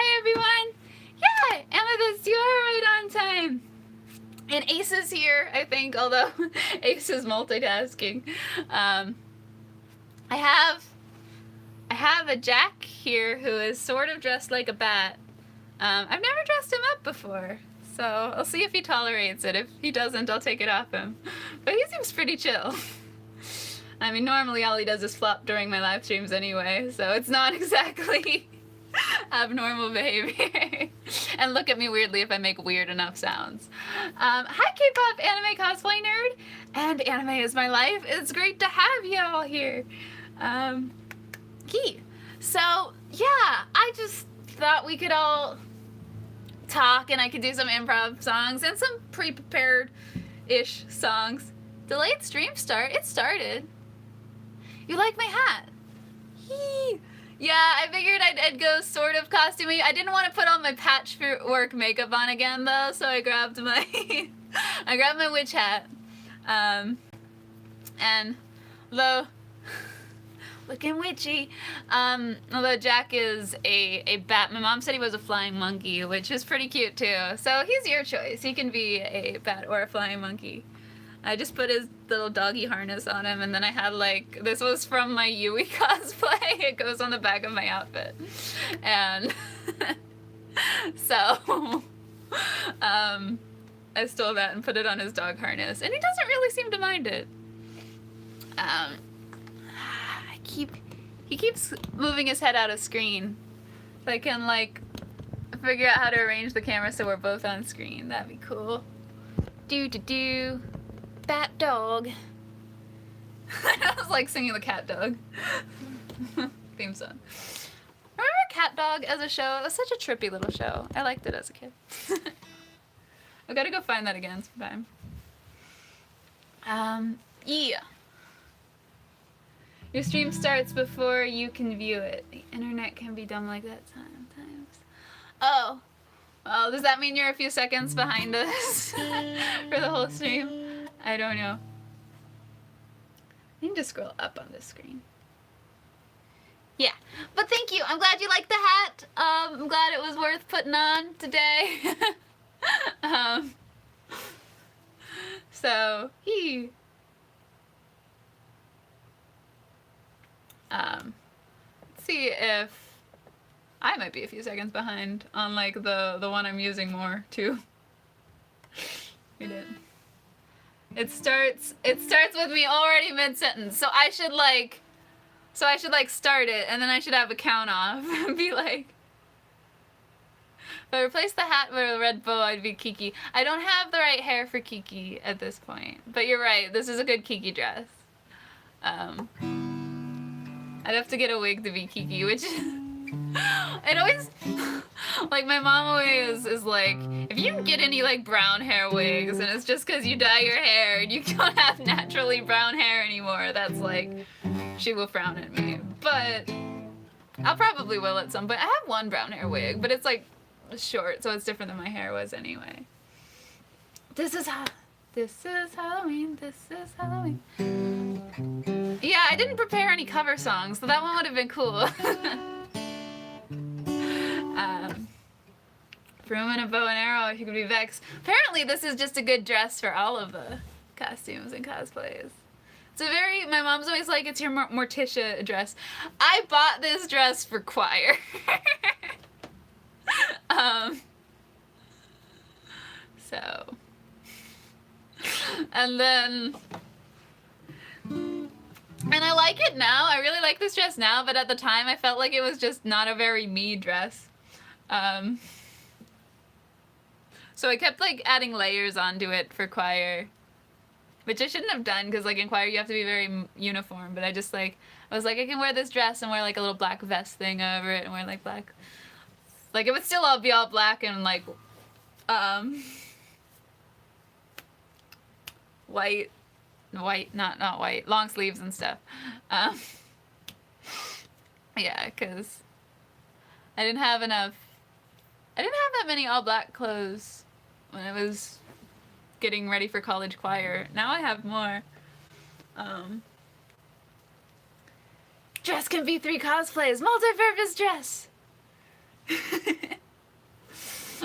Hi everyone! Yeah, Amethyst, you are right on time. And Ace is here, I think, although Ace is multitasking. I have a Jack here who is sort of dressed like a bat. I've never dressed him up before, so I'll see if he tolerates it. If he doesn't, I'll take it off him. But he seems pretty chill. I mean, normally all he does is flop during my live streams anyway, so it's not exactly abnormal behavior. And look at me weirdly if I make weird enough sounds. Hi K-pop anime cosplay nerd, and anime is my life. It's great to have you all here. So yeah, I just thought we could all talk and I could do some improv songs and some pre-prepared-ish songs. Delayed stream start? It started. You like my hat? Yee. Yeah, I figured I'd go sort of costumey. I didn't want to put all my patchwork makeup on again though, so I grabbed my I grabbed my witch hat. And although looking witchy. Although Jack is a bat. My mom said he was a flying monkey, which is pretty cute too. So he's your choice. He can be a bat or a flying monkey. I just put his little doggy harness on him, and then I had like, this was from my Yui cosplay. It goes on the back of my outfit. And so I stole that and put it on his dog harness, and he doesn't really seem to mind it. He keeps moving his head out of screen, so I can like figure out how to arrange the camera so we're both on screen. That'd be cool. Do. Bat dog. I was like singing the cat dog theme song. Remember Cat Dog as a show? It was such a trippy little show. I liked it as a kid. I've got to go find that again sometime. Yeah. Your stream starts before you can view it. The internet can be dumb like that sometimes. Oh. Well, does that mean you're a few seconds behind us for the whole stream? I don't know. I need to scroll up on this screen. Yeah, but thank you. I'm glad you liked the hat. I'm glad it was worth putting on today. So, let's see if I might be a few seconds behind on like the one I'm using more too. We did. It starts with me already mid-sentence, so I should like start it, and then I should have a count off and be like, if I replace the hat with a red bow, I'd be Kiki. I don't have the right hair for Kiki at this point, but you're right, this is a good Kiki dress. I'd have to get a wig to be Kiki, which it always, like my mom always is like, if you get any like brown hair wigs and it's just because you dye your hair and you don't have naturally brown hair anymore, that's like, she will frown at me. But I'll probably will at some point. I have one brown hair wig, but it's like short, so it's different than my hair was anyway. This is Halloween, this is Halloween. Yeah, I didn't prepare any cover songs, so that one would have been cool. Broom and a bow and arrow, if you could be Vex. Apparently this is just a good dress for all of the costumes and cosplays. It's a very, my mom's always like, it's your Morticia dress. I bought this dress for choir. So. And then, and I like it now. I really like this dress now, but at the time I felt like it was just not a very me dress. So I kept like adding layers onto it for choir, which I shouldn't have done because like in choir you have to be very uniform, but I was like, I can wear this dress and wear like a little black vest thing over it and wear like black, like it would still all be all black and like, white, not white, long sleeves and stuff. Yeah, because I didn't have that many all black clothes when I was getting ready for college choir. Now I have more. Dress can be 3 cosplays, multi-purpose dress.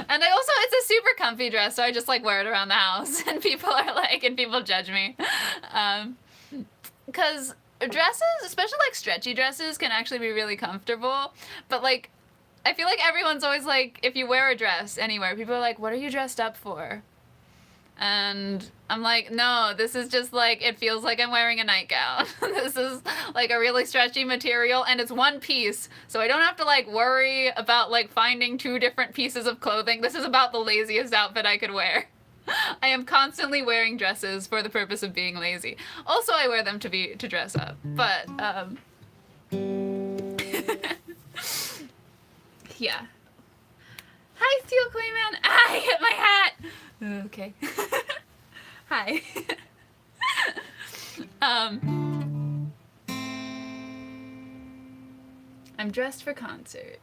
And I also, it's a super comfy dress, so I just like wear it around the house, and people are like, and people judge me. Because dresses, especially like stretchy dresses, can actually be really comfortable, but like, I feel like everyone's always like, if you wear a dress anywhere, people are like, what are you dressed up for? And I'm like, no, this is just like, it feels like I'm wearing a nightgown. This is like a really stretchy material, and it's one piece, so I don't have to like worry about like finding 2 different pieces of clothing. This is about the laziest outfit I could wear. I am constantly wearing dresses for the purpose of being lazy. Also, I wear them to dress up, but yeah. Hi, Steel Queen Man. Ah, I hit my hat. Okay. Hi. I'm dressed for comfort.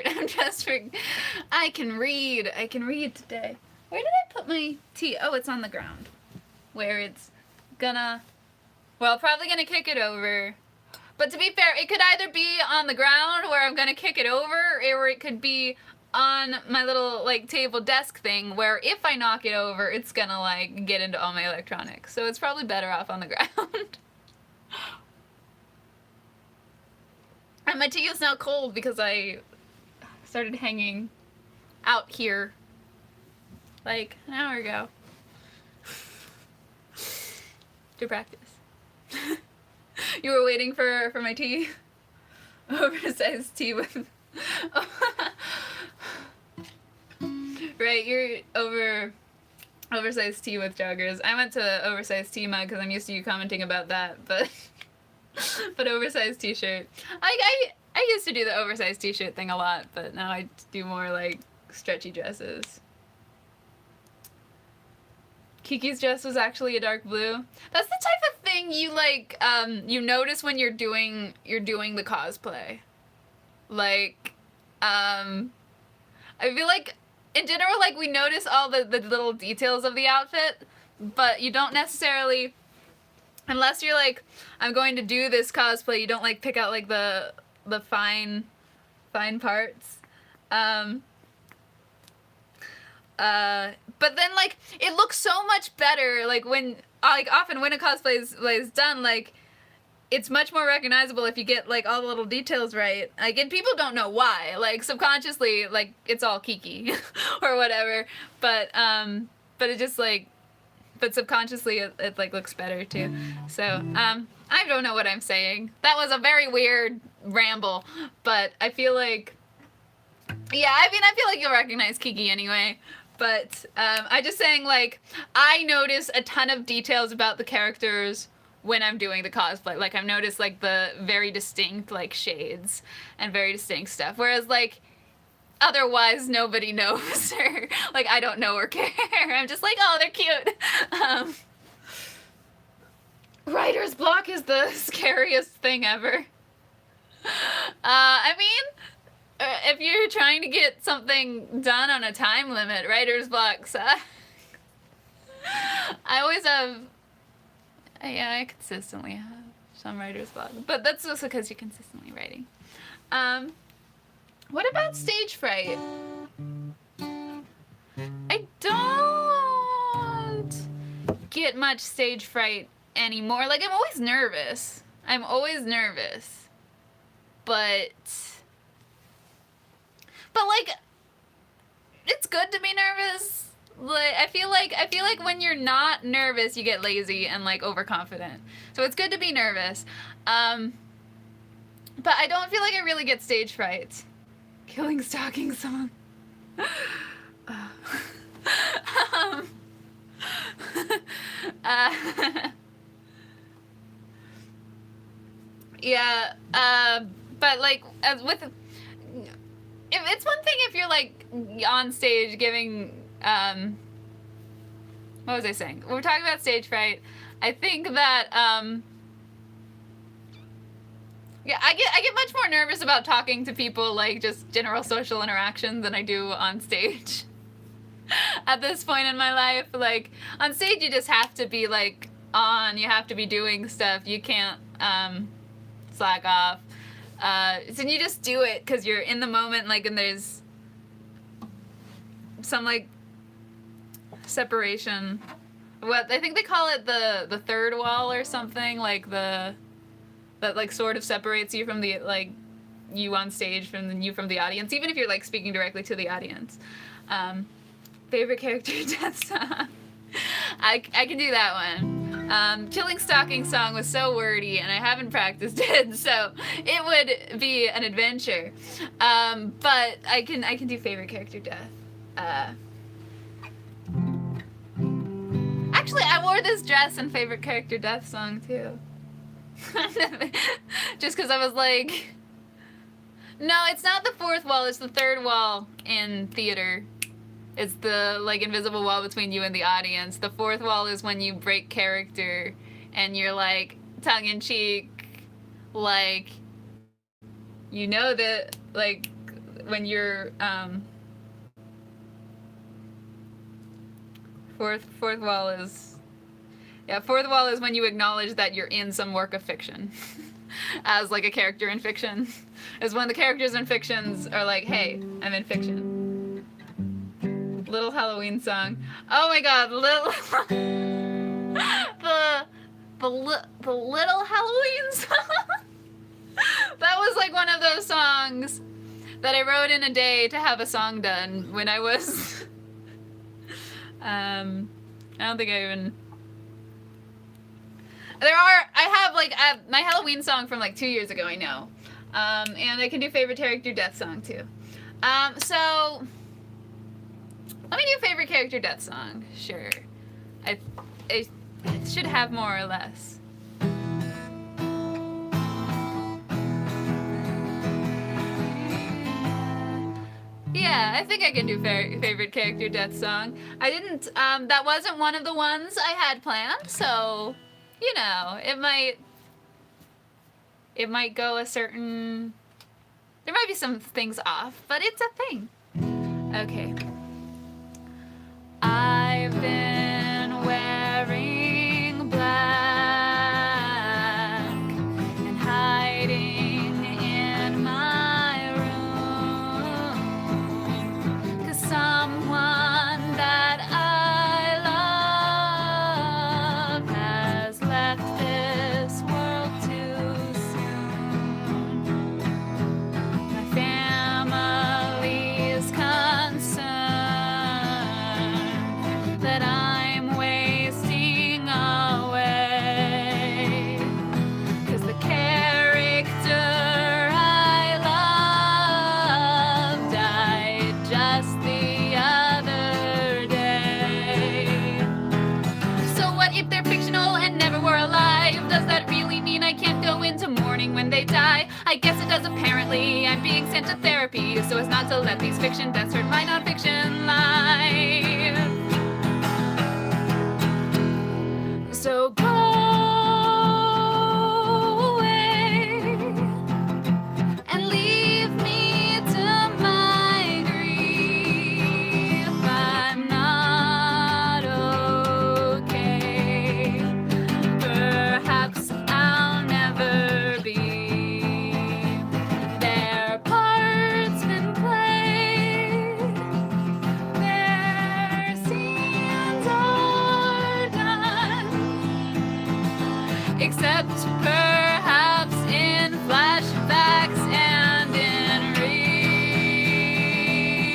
I'm dressed for, I can read today. Where did I put my tea? Oh, it's on the ground. Where it's gonna, well, probably gonna kick it over. But to be fair, it could either be on the ground where I'm gonna kick it over, or it could be on my little like table desk thing where if I knock it over, it's gonna like get into all my electronics. So it's probably better off on the ground. And my tea is now cold because I started hanging out here like an hour ago to practice. You were waiting for my tea? Oversized tea with... Right, you're oversized tea with joggers. I went to oversized tea mug because I'm used to you commenting about that, but but oversized t-shirt. I used to do the oversized t-shirt thing a lot, but now I do more like stretchy dresses. Kiki's dress was actually a dark blue. That's the type of thing you like you notice when you're doing the cosplay. Like I feel like in general, like, we notice all the little details of the outfit, but you don't necessarily, unless you're like, I'm going to do this cosplay, you don't like pick out like the fine parts. But then like it looks so much better like when like often when a cosplay is done, like it's much more recognizable if you get like all the little details right. Like, and people don't know why. Like subconsciously, like it's all Kiki or whatever. But it just like, but subconsciously it like looks better too. So I don't know what I'm saying. That was a very weird ramble, but I feel like, yeah, I mean, I feel like you'll recognize Kiki anyway. But I'm just saying, like, I notice a ton of details about the characters when I'm doing the cosplay. Like, I've noticed, like, the very distinct, like, shades and very distinct stuff. Whereas, like, otherwise, nobody knows or, like, I don't know or care. I'm just like, oh, they're cute. Writer's block is the scariest thing ever. I mean, if you're trying to get something done on a time limit, writer's block sucks. I always have, yeah, I consistently have some writer's block, but that's also because you're consistently writing. What about stage fright? I don't get much stage fright anymore. Like, I'm always nervous. But like, it's good to be nervous. Like, I feel like when you're not nervous, you get lazy and like overconfident. So it's good to be nervous. But I don't feel like I really get stage fright. Killing Stalking Song. Yeah, but like, as with, it's one thing if you're like on stage giving, what was I saying? We're talking about stage fright. I think that, yeah, I get much more nervous about talking to people, like just general social interaction, than I do on stage. At this point in my life, like, on stage you just have to be like on, you have to be doing stuff, you can't slack off. So you just do it because you're in the moment, like, and there's some, like, separation. What I think they call it the third wall or something, like that like sort of separates you from the, like, you on stage from you from the audience, even if you're, like, speaking directly to the audience. Favorite character death song. I can do that one. Killing Stalking song was so wordy and I haven't practiced it, so it would be an adventure. But I can do favorite character death. Actually, I wore this dress in favorite character death song too. Just because I was like, no, it's not the fourth wall, it's the third wall in theater. It's the, like, invisible wall between you and the audience. The fourth wall is when you break character and you're, like, tongue-in-cheek, like, you know that, like, when you're, fourth wall is, yeah, fourth wall is when you acknowledge that you're in some work of fiction. As, like, a character in fiction. Is when the characters in fictions are like, hey, I'm in fiction. Little Halloween song. Oh my god, Little the Little Halloween song. That was like one of those songs that I wrote in a day to have a song done when I was I don't think I even my Halloween song from like 2 years ago, I know. And I can do favorite character death song too. So let me do favorite character death song. Sure. I should have more or less. Yeah, I think I can do favorite character death song. I didn't, that wasn't one of the ones I had planned, so, you know, it might go a certain, there might be some things off, but it's a thing. Okay. I've been wearing black and hiding in my room, 'cause someone that I love has left this world too soon. My family's concerned that I'm wasting away, 'cause the character I love died just the other day. So what if they're fictional and never were alive? Does that really mean I can't go into mourning when they die? I guess it does, apparently. I'm being sent to therapy so as not to let these fiction deaths hurt my non-fiction life. So go away and leave me to my grief. I'm not okay. Perhaps I'll never be. Their part's been played. Their scenes are done. Except perhaps in flashbacks and in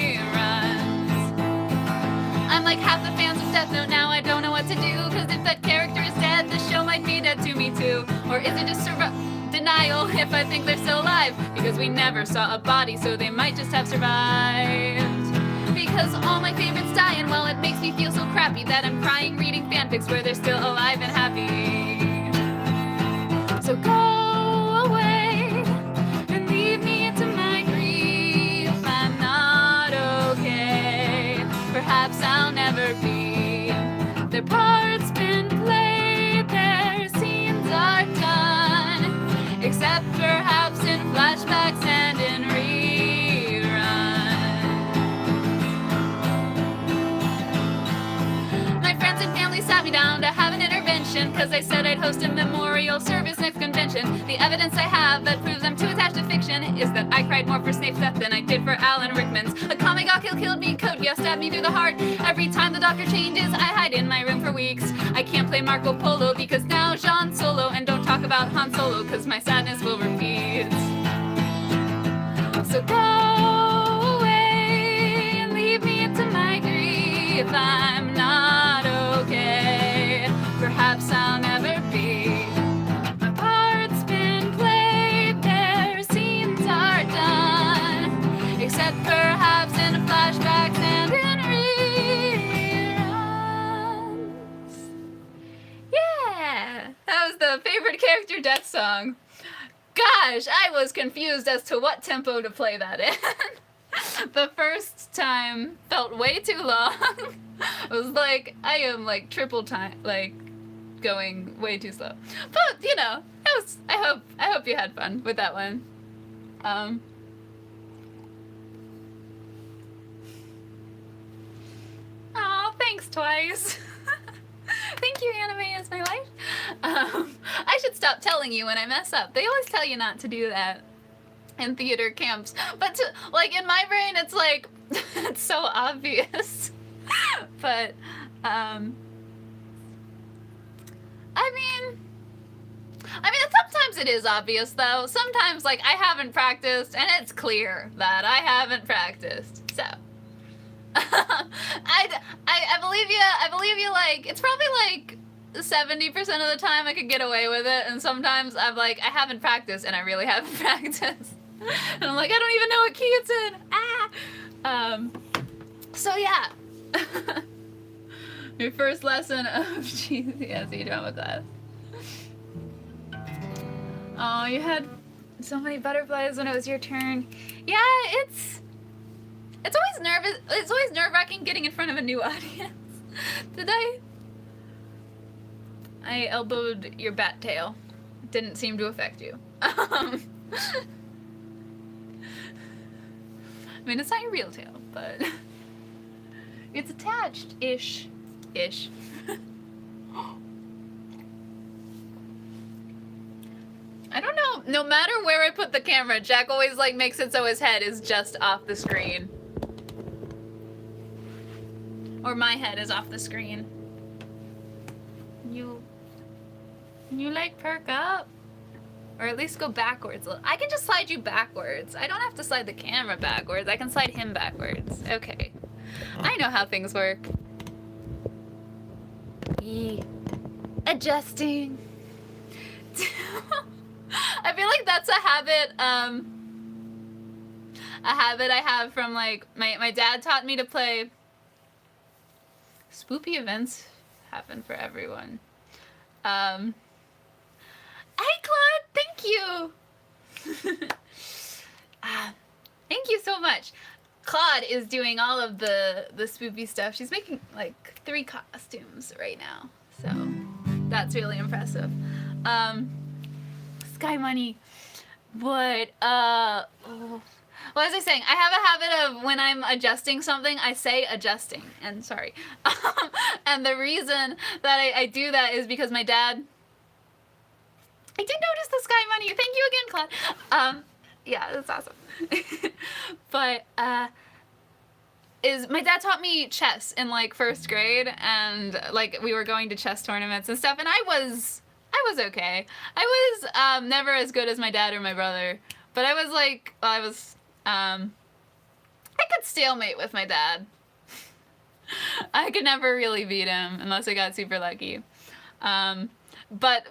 reruns. I'm like half the fans of Death Note now, I don't know what to do, 'cause if that character is dead, the show might be dead to me too. Or is it just denial if I think they're still alive? Because we never saw a body, so they might just have survived. Because all my favorites die, and well, it makes me feel so crappy that I'm crying reading fanfics where they're still alive and happy. So go away and leave me to my grief. I'm not okay. Perhaps I'll never be. Their part's been played, their scenes are done. Except perhaps in flashbacks and in reruns. My friends and family sat me down to have an intervention, 'cause I said I'd host a memorial service next convention. fiction. The evidence I have that proves I'm too attached to fiction is that I cried more for Snape's death than I did for Alan Rickman's. A comic killed me, Code Geass stabbed me through the heart. Every time the doctor changes, I hide in my room for weeks. I can't play Marco Polo because now Jean Solo, and don't talk about Han Solo because my sadness will repeat. So go away and leave me into my grief. I'm not okay. Perhaps I'll never be. My part's been played, their scenes are done, except perhaps in flashbacks and in reruns. Yeah, that was the favorite character death song. Gosh, I was confused as to what tempo to play that in. The first time felt way too long. It was like, I am like triple time, like going way too slow. But, you know, I hope you had fun with that one. Oh, thanks twice. Thank you, Anime is my life. I should stop telling you when I mess up. They always tell you not to do that in theater camps. But like in my brain, it's like, it's so obvious. But, I mean, sometimes it is obvious though. Sometimes like I haven't practiced and it's clear that I haven't practiced. So. I believe you. I believe you. Like, it's probably like 70% of the time I could get away with it, and sometimes I'm like, I haven't practiced, and I really haven't practiced, and I'm like, I don't even know what key it's in. So yeah. Your first lesson of GCSE drama class. Oh, you had so many butterflies when it was your turn. Yeah, it's always nervous. It's always nerve-wracking getting in front of a new audience. Did I elbowed your bat tail. Didn't seem to affect you. I mean, it's not your real tail, but it's attached-ish. I don't know. No matter where I put the camera, Jack always like makes it so his head is just off the screen. Or my head is off the screen. You like perk up? Or at least go backwards. I can just slide you backwards. I don't have to slide the camera backwards. I can slide him backwards. Okay. I know how things work. Adjusting. I feel like that's a habit I have from like my dad taught me to play. Spoopy events happen for everyone. Hey Claude, thank you. Thank you so much. Claude is doing all of the Spoopy stuff. She's making like 3 costumes right now, so that's really impressive. Sky Money. But, what was I saying? I have a habit of when I'm adjusting something, I say adjusting. And sorry. And the reason that I do that is because my dad... I did notice the Sky Money. Thank you again, Claude. Yeah, that's awesome. But, my dad taught me chess in like 1st grade, and like we were going to chess tournaments and stuff, and I was okay. I was never as good as my dad or my brother, but I was like, I could stalemate with my dad. I could never really beat him unless I got super lucky. But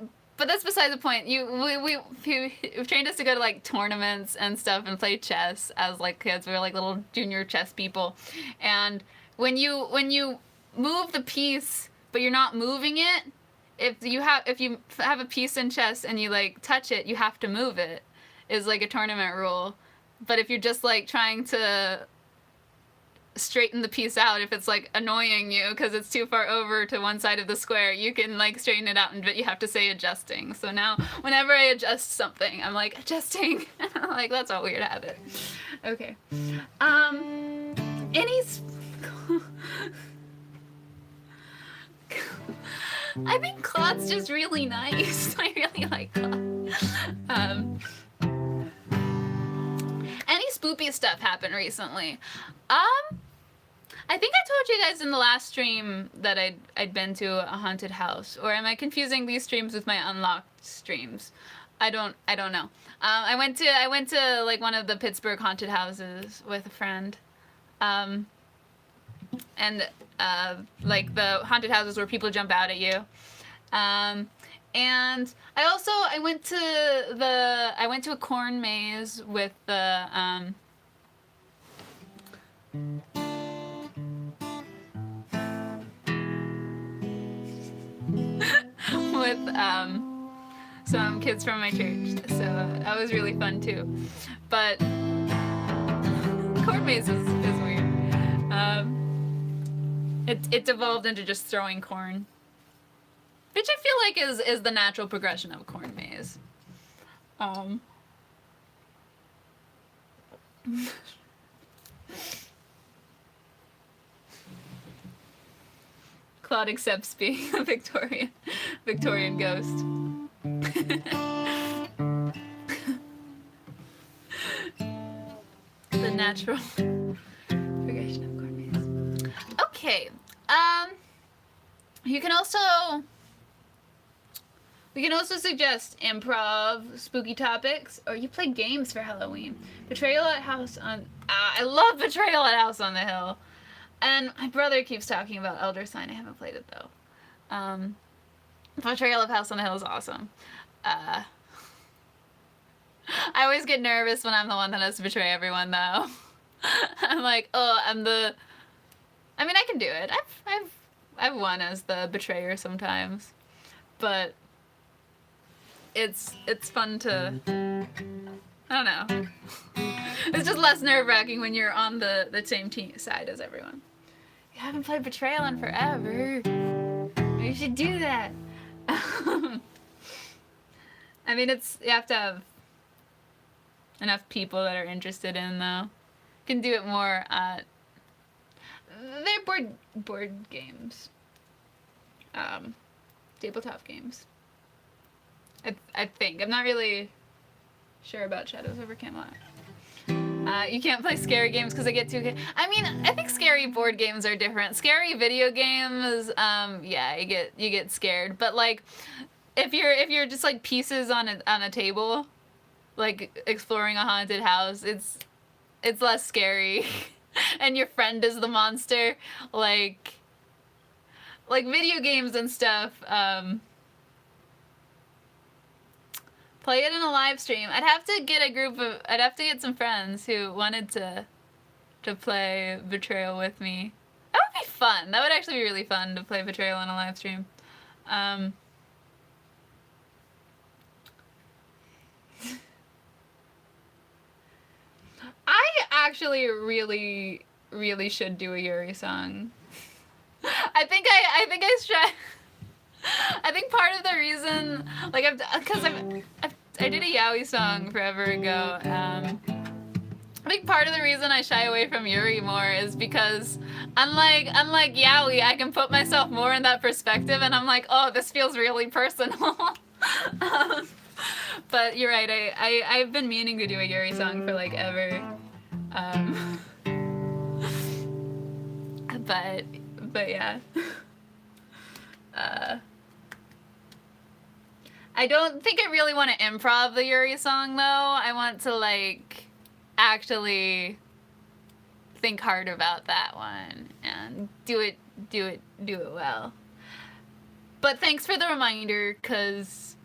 that's beside the point. We've trained us to go to like tournaments and stuff and play chess as like kids. We were like little junior chess people. And when you move the piece but you're not moving it, if you have a piece in chess and you like touch it, you have to move it, is like a tournament rule. But if you're just like trying to straighten the piece out, if it's like annoying you because it's too far over to one side of the square, you can like straighten it out, but you have to say adjusting. So now whenever I adjust something, I'm like adjusting. Like, that's a weird habit. Okay. I think Claude's just really nice. I really like Claude. Any spoopy stuff happened recently? I think I told you guys in the last stream that I'd been to a haunted house, or am I confusing these streams with my unlocked streams? I don't know. I went to like one of the Pittsburgh haunted houses with a friend, and like the haunted houses where people jump out at you. And I went to a corn maze with the with some kids from my church, so that was really fun too. But corn maze is weird. It devolved into just throwing corn, which I feel like is the natural progression of a corn maze. Claude accepts being a Victorian ghost. The natural progression of corn maze. Okay. We can also suggest improv, spooky topics, or you play games for Halloween. Betrayal at House on... I love Betrayal at House on the Hill. And my brother keeps talking about Elder Sign. I haven't played it, though. Betrayal of House on the Hill is awesome. I always get nervous when I'm the one that has to betray everyone, though. I'm like, oh, I mean, I can do it. I've won as the betrayer sometimes. But it's fun to... I don't know. It's just less nerve-wracking when you're on the same side as everyone. You haven't played Betrayal in forever. You should do that. I mean, you have to have enough people that are interested in, though. You can do it more at... They're board games. Tabletop games. I think. I'm not really sure about Shadows over Camelot. You can't play scary games because they get too... I mean, I think scary board games are different. Scary video games, yeah, you get scared. But like, if you're just like pieces on a table, like exploring a haunted house, it's less scary. And your friend is the monster. Like video games and stuff. Play it in a live stream. I'd have to get some friends who wanted to play Betrayal with me. That would be fun. That would actually be really fun to play Betrayal in a live stream. I actually really, really should do a Yuri song. I think part of the reason, like, I did a Yaoi song forever ago. I think part of the reason I shy away from Yuri more is because, unlike Yaoi, I can put myself more in that perspective, and I'm like, oh, this feels really personal. But you're right. I've been meaning to do a Yuri song for like ever. But yeah. I don't think I really want to improv the Yuri song, though. I want to, like, actually think hard about that one and do it well. But thanks for the reminder, because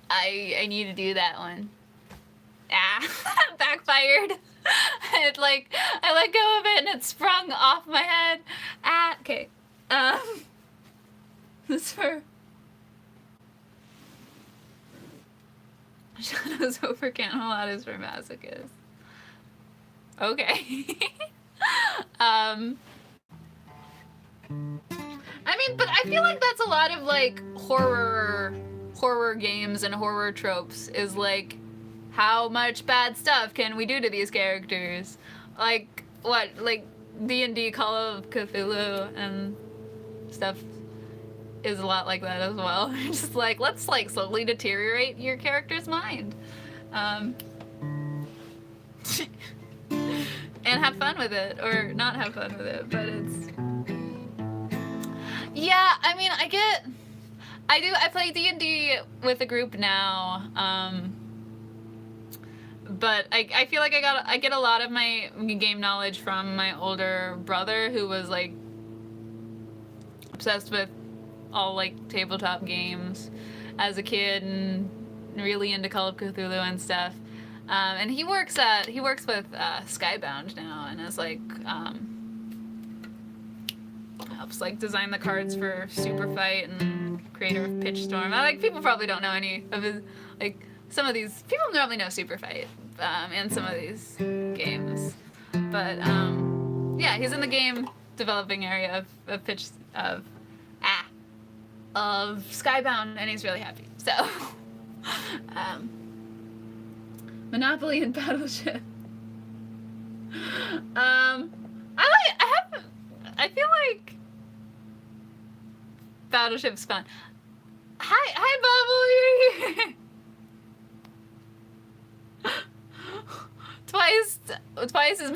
I need to do that one. Ah, backfired. I let go of it and it sprung off my head. Ah, okay. This for Shadows over Camelot is for masochists. Okay. I mean, but I feel like that's a lot of like horror games and horror tropes is like, how much bad stuff can we do to these characters? Like what, like D&D Call of Cthulhu and stuff. is a lot like that as well. Just like, let's like slowly deteriorate your character's mind. And have fun with it, or not have fun with it, but it's... Yeah, I mean, I play D&D with a group now, but I feel like I get a lot of my game knowledge from my older brother, who was like obsessed with all like tabletop games as a kid and really into Call of Cthulhu and stuff. And he works with Skybound now, and is like helps like design the cards for Super Fight and creator of Pitch Storm. Like, people probably don't know any of his, like, some of these people probably know Super Fight and some of these games, but yeah, he's in the game developing area of Skybound, and he's really happy. So Monopoly and Battleship. I feel like Battleship's fun. Hi, Bubble, you're here. Twice is.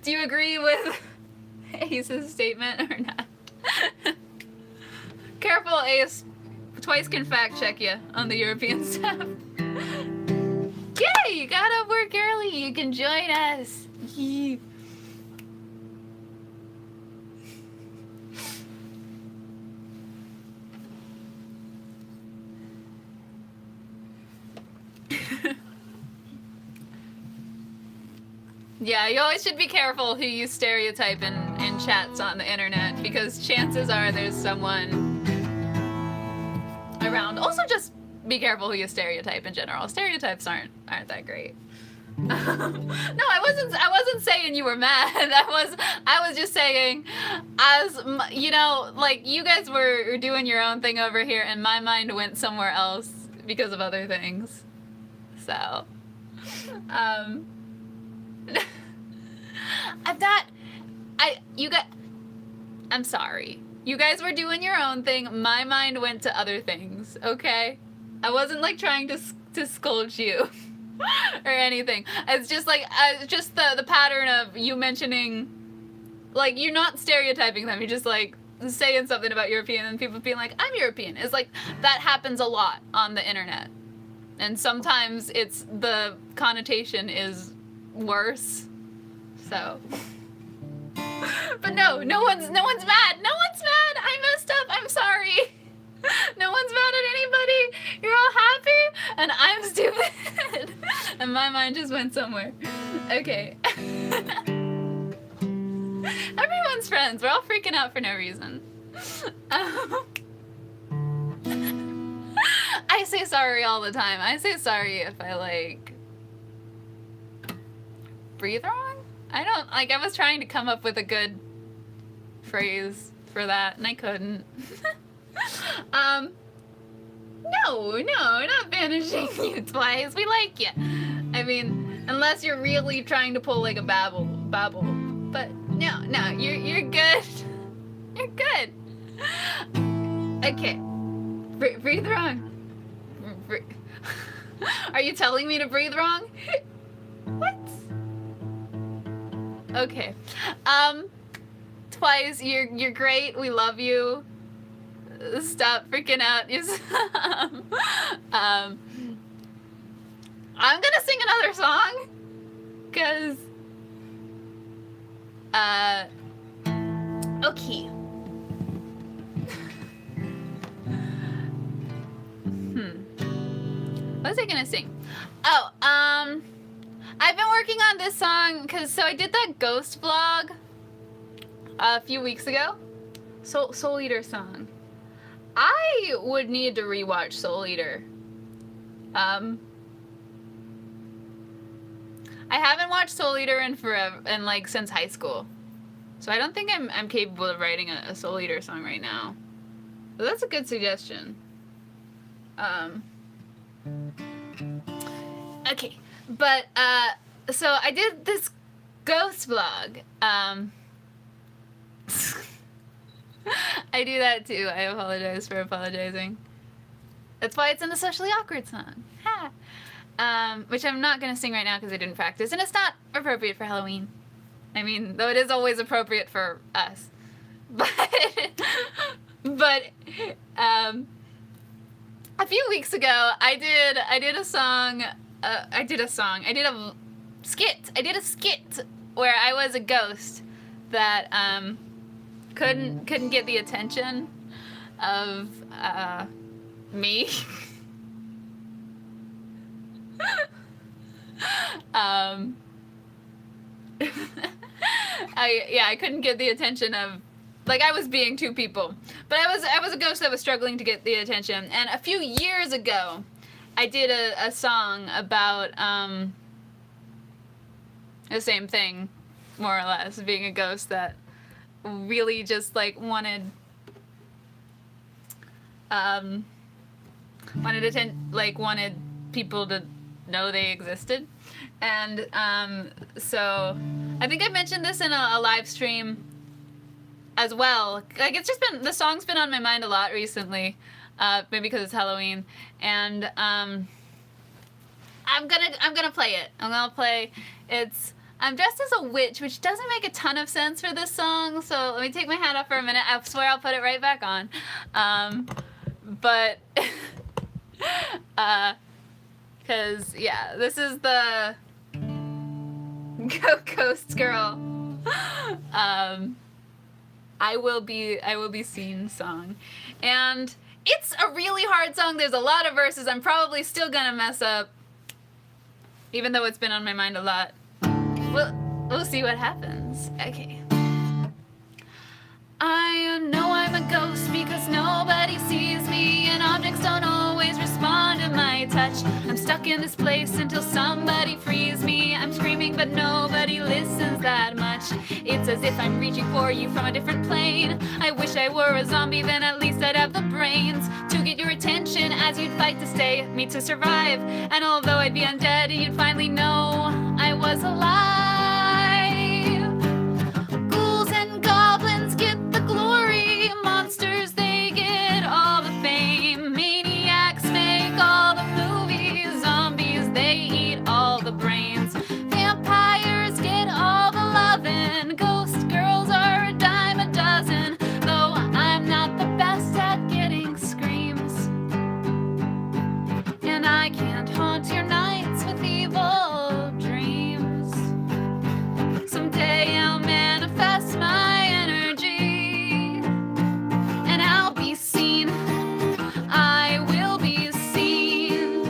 Do you agree with Ace's statement or not? Careful, Ace. Twice can fact check you on the European stuff. Yay! You got up work early. You can join us. Yeah, you always should be careful who you stereotype in chats on the internet, because chances are there's someone around. Also, just be careful who you stereotype in general. Stereotypes aren't that great. No, I wasn't saying you were mad. I was just saying, as you know, like, you guys were doing your own thing over here, and my mind went somewhere else because of other things. So, I'm sorry. You guys were doing your own thing. My mind went to other things, okay? I wasn't like trying to scold you or anything. It's just like, just the pattern of you mentioning, like, you're not stereotyping them. You're just like saying something about European and people being like, I'm European. It's like, that happens a lot on the internet. And sometimes it's, the connotation is worse. So, but no one's mad. No one's mad. I messed up. I'm sorry. No one's mad at anybody. You're all happy, and I'm stupid. And my mind just went somewhere. Okay. Everyone's friends. We're all freaking out for no reason. I say sorry all the time. I say sorry if I, like, breathe wrong? I don't, like, I was trying to come up with a good phrase for that, and I couldn't. No, not banishing you twice. We like you. I mean, unless you're really trying to pull, like, a babble. But no, you're good. You're good. Okay. Breathe wrong. Are you telling me to breathe wrong? What? Okay. Twice, you're great. We love you. Stop freaking out. I'm gonna sing another song, 'cause okay. What was I gonna sing? Oh, I've been working on this song so I did that ghost vlog a few weeks ago. Soul Eater song. I would need to rewatch Soul Eater. I haven't watched Soul Eater in forever, like since high school. So I don't think I'm capable of writing a Soul Eater song right now. But that's a good suggestion. Okay, but so I did this ghost vlog. I do that too. I apologize for apologizing. That's why it's in the socially awkward song. Ha! Which I'm not going to sing right now because I didn't practice, and it's not appropriate for Halloween. I mean, though it is always appropriate for us. But a few weeks ago, I did a skit where I was a ghost that couldn't get the attention of me. I couldn't get the attention of, like, I was being two people, but I was a ghost that was struggling to get the attention. And a few years ago, I did a song about the same thing, more or less, being a ghost that really just like wanted people to know they existed. And so I think I mentioned this in a live stream as well. Like, it's just been, the song's been on my mind a lot recently, maybe because it's Halloween, and I'm gonna play it. I'm dressed as a witch, which doesn't make a ton of sense for this song, so let me take my hat off for a minute. I swear I'll put it right back on. But because yeah, this is the Ghost Girl I will be seen song. And it's a really hard song. There's a lot of verses I'm probably still gonna mess up, even though it's been on my mind a lot. We'll see what happens. Okay. I know I'm a ghost because nobody sees me, and objects don't always respond to my touch. I'm stuck in this place until somebody frees me. I'm screaming but nobody listens that much. It's as if I'm reaching for you from a different plane. I wish I were a zombie, then at least I'd have the brains to get your attention as you'd fight to stay, me to survive. And although I'd be undead, you'd finally know I was alive. Ghouls and goblins get the glory, monsters they get all the fame, maniacs make all the movies, zombies they eat all the brains, vampires get all the lovin', ghost girls are a dime a dozen, though I'm not the best at getting screams, and I can't haunt your nights with evil dreams. Someday I'll manifest my energy, and I'll be seen. I will be seen.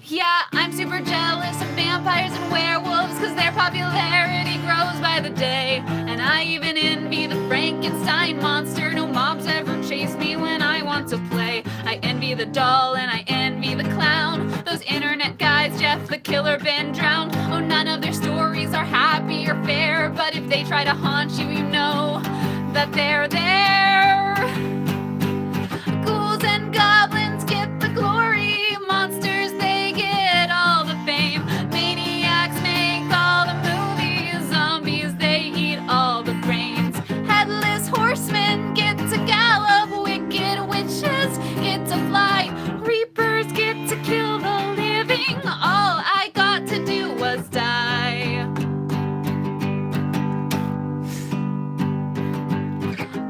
Yeah, I'm super jealous of vampires and werewolves, cause their popularity grows by the day. And I even envy the Frankenstein monster. No mobs ever chase me when I want to play. I envy the doll and I envy the clown. Those internet guys, Jeff the Killer, been drowned. Oh, none of their stories are happy or fair, but if they try to haunt you, you know that they're there. Ghouls and goblins get the glory, monsters they get all the fame, maniacs make all the movies, zombies they eat all the brains, headless horsemen get to gallop, wicked witches get to fly, reapers get to kill the living, all I got to do was die.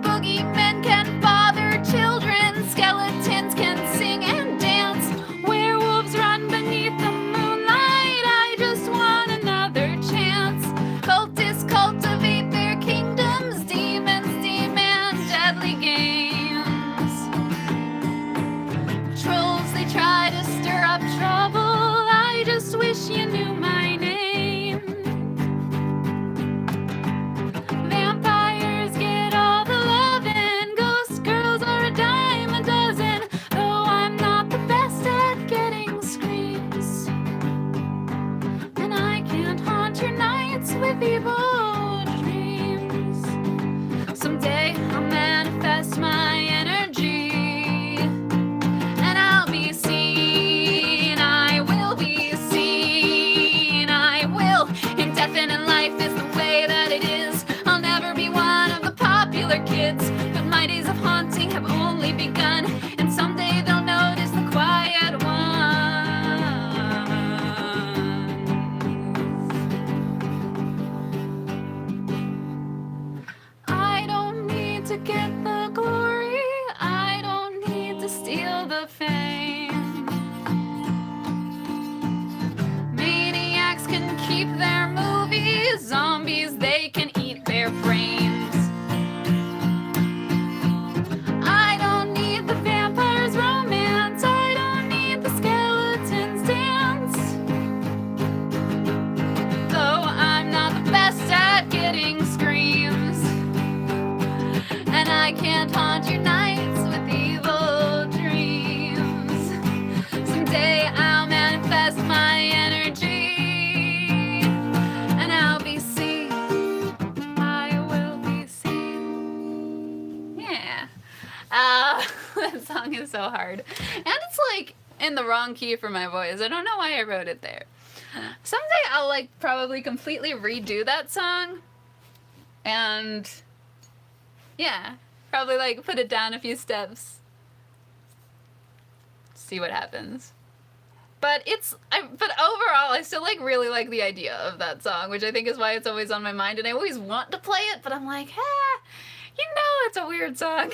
Boogeymen can bother children, skeletons can sing and dance, werewolves run beneath the moonlight, I just want another chance. Cultists cultivate their kingdoms, demons demand deadly games. Trolls, they try to stir up trouble, I just wish you knew my name. Vampires get all the lovin', ghost girls are a dime a dozen, though I'm not the best at getting screams, and I can't haunt your nights with evil dreams. Someday I'll manifest my energy, and I'll be seen. I will be seen. I will. In death and in life is the way that it is. I'll never be one of the popular kids, but my keep their movies. Zombies, they can eat their brains. I don't need the vampire's romance. I don't need the skeleton's dance. Though I'm not the best at getting screams, and I can't haunt your nights with evil dreams. Someday I'll manifest my energy, and I'll be seen. I will be seen. Yeah. That song is so hard. And it's like in the wrong key for my voice. I don't know why I wrote it there. Someday I'll like probably completely redo that song. And yeah, probably like put it down a few steps. See what happens. But but overall, I still like really like the idea of that song, which I think is why it's always on my mind, and I always want to play it, but I'm like, you know, it's a weird song.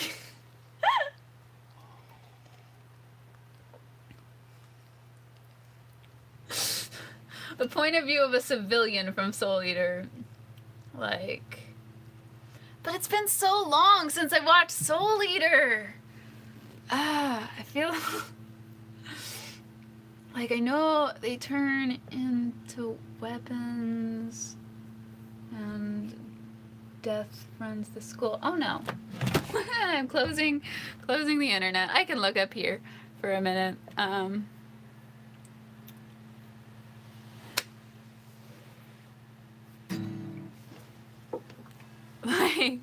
The point of view of a civilian from Soul Eater, like, but it's been so long since I watched Soul Eater. I feel like I know they turn into weapons and death runs the school. Oh no. I'm closing the internet. I can look up here for a minute. Like,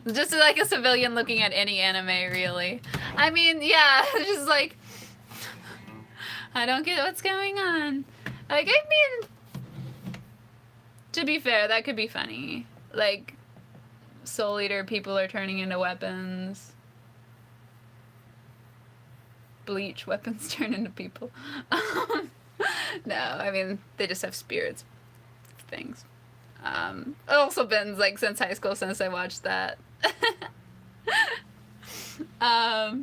just like a civilian looking at any anime, really. I mean, yeah, just like, I don't get what's going on. Like, I mean, to be fair, that could be funny. Like, Soul Eater people are turning into weapons. Bleach weapons turn into people. No, I mean, they just have spirits. Things. It also been like since high school since I watched that. I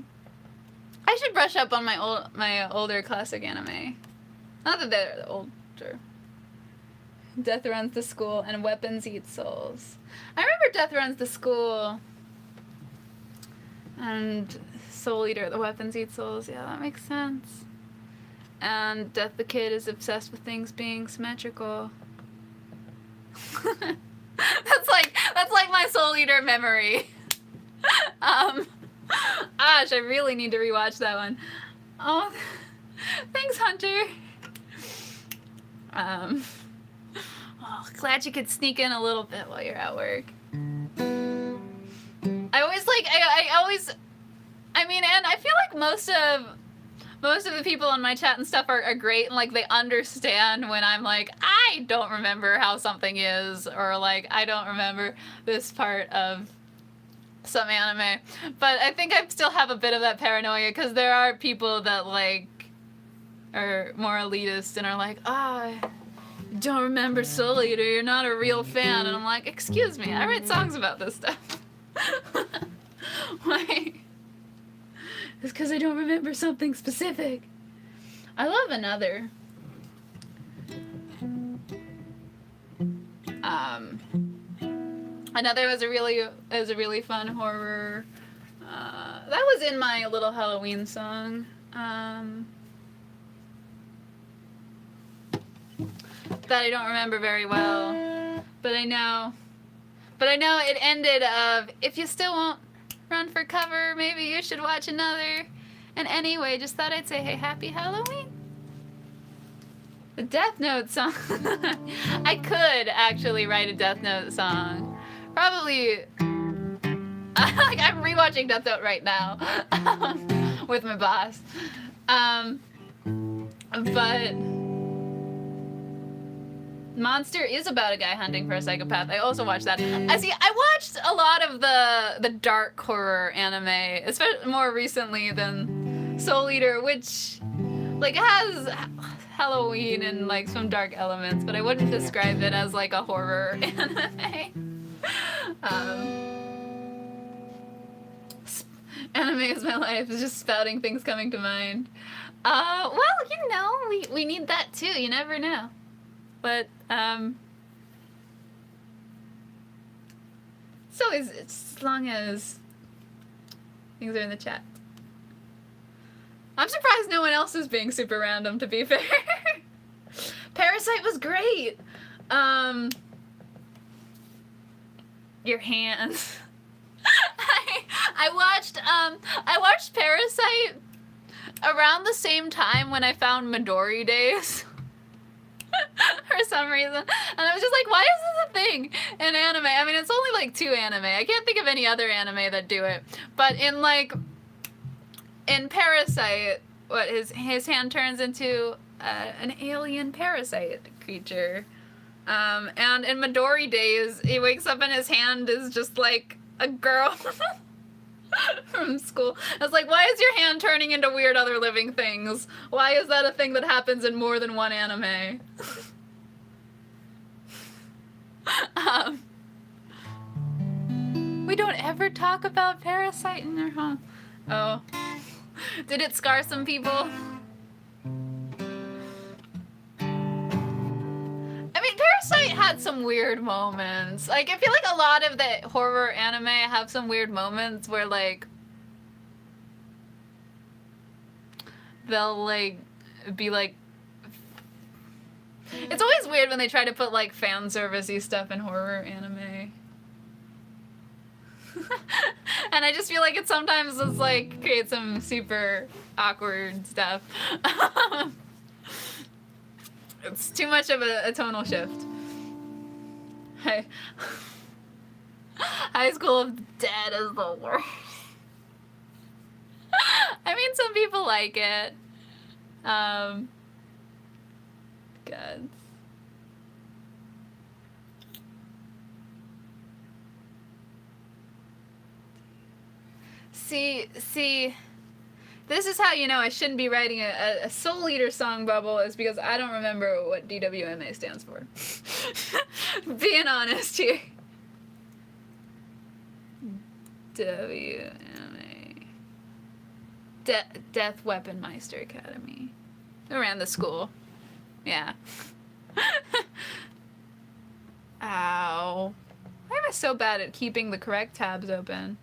should brush up on my older classic anime. Not that they're older. Death Runs the School and Weapons Eat Souls. I remember Death Runs the School and Soul Eater, the Weapons Eat Souls. Yeah, that makes sense. And Death the Kid is obsessed with things being symmetrical. That's like my Soul Eater memory. Gosh, I really need to rewatch that one. Oh, thanks, Hunter. Oh, glad you could sneak in a little bit while you're at work. I mean, and I feel like most of the people on my chat and stuff are great, and like they understand when I'm like, I don't remember how something is, or like I don't remember this part of some anime. But I think I still have a bit of that paranoia, because there are people that like are more elitist and are like, I don't remember Soul Eater, you're not a real fan. And I'm like, excuse me, I write songs about this stuff. Like, it's because I don't remember something specific. I love another. Another was a really fun horror. That was in my little Halloween song. That I don't remember very well, but I know it ended of, if you still won't run for cover, maybe you should watch another. And anyway, just thought I'd say, hey, happy Halloween. The Death Note song. I could actually write a Death Note song. Probably, like, I'm rewatching Death Note right now with my boss. But Monster is about a guy hunting for a psychopath. I also watched that. I watched a lot of the dark horror anime, especially more recently than Soul Eater, which like has Halloween and like some dark elements, but I wouldn't describe it as like a horror anime. Anime is my life. It's just spouting things coming to mind. Well, you know, we need that too. You never know. But, it's always, as long as things are in the chat. I'm surprised no one else is being super random, to be fair. Parasite was great. Your hands. I watched Parasite around the same time when I found Midori Days. For some reason. And I was just like, why is this a thing in anime? I mean, it's only like 2 anime. I can't think of any other anime that do it. But in Parasite, what his hand turns into an alien parasite creature. And in Midori Days, he wakes up and his hand is just like a girl from school. I was like, why is your hand turning into weird other living things? Why is that a thing that happens in more than one anime? We don't ever talk about Parasite in there, huh? Oh. Did it scar some people? I mean, Parasite had some weird moments. Like, I feel like a lot of the horror anime have some weird moments where, like, they'll, like, be, like... It's always weird when they try to put, like, fan service-y stuff in horror anime. And I just feel like it sometimes is, like, creates some super awkward stuff. It's too much of a tonal shift. Hey. High School of the Dead is the worst. I mean, some people like it. Good. See, this is how you know I shouldn't be writing a Soul Eater song bubble, is because I don't remember what DWMA stands for. Being honest here. WMA. Death Weapon Meister Academy. Around the school. Yeah. Ow. Why am I so bad at keeping the correct tabs open?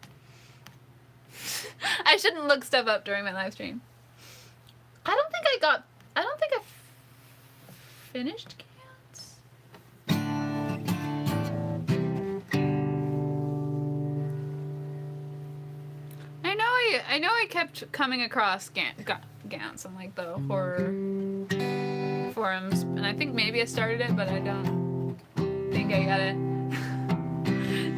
I shouldn't look stuff up during my live stream. I don't think I finished Cats. I know I kept coming across Gantz on like the horror forums, and I think maybe I started it, but I don't think I got it.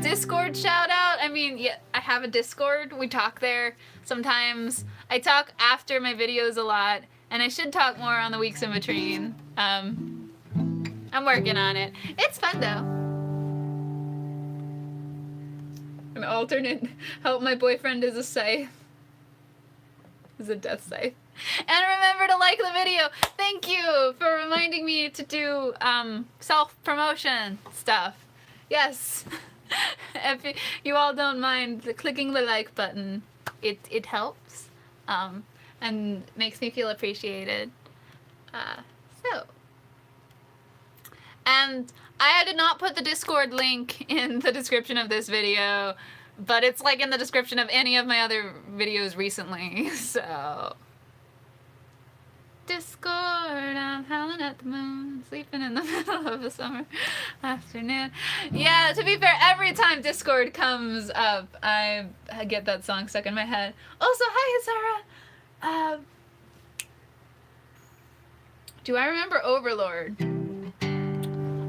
Discord shout out. I mean, yeah, I have a Discord. We talk there sometimes. I talk after my videos a lot, and I should talk more on the weeks in between. I'm working on it. It's fun though. An alternate help my boyfriend is a scythe. Is a death scythe. And remember to like the video. Thank you for reminding me to do self-promotion stuff. Yes. If you all don't mind clicking the like button, it helps and makes me feel appreciated. And I did not put the Discord link in the description of this video, but it's like in the description of any of my other videos recently, so... Discord, I'm howling at the moon, sleeping in the middle of a summer afternoon. Yeah, to be fair, every time Discord comes up, I get that song stuck in my head. Also, hi, Sarah. Do I remember Overlord?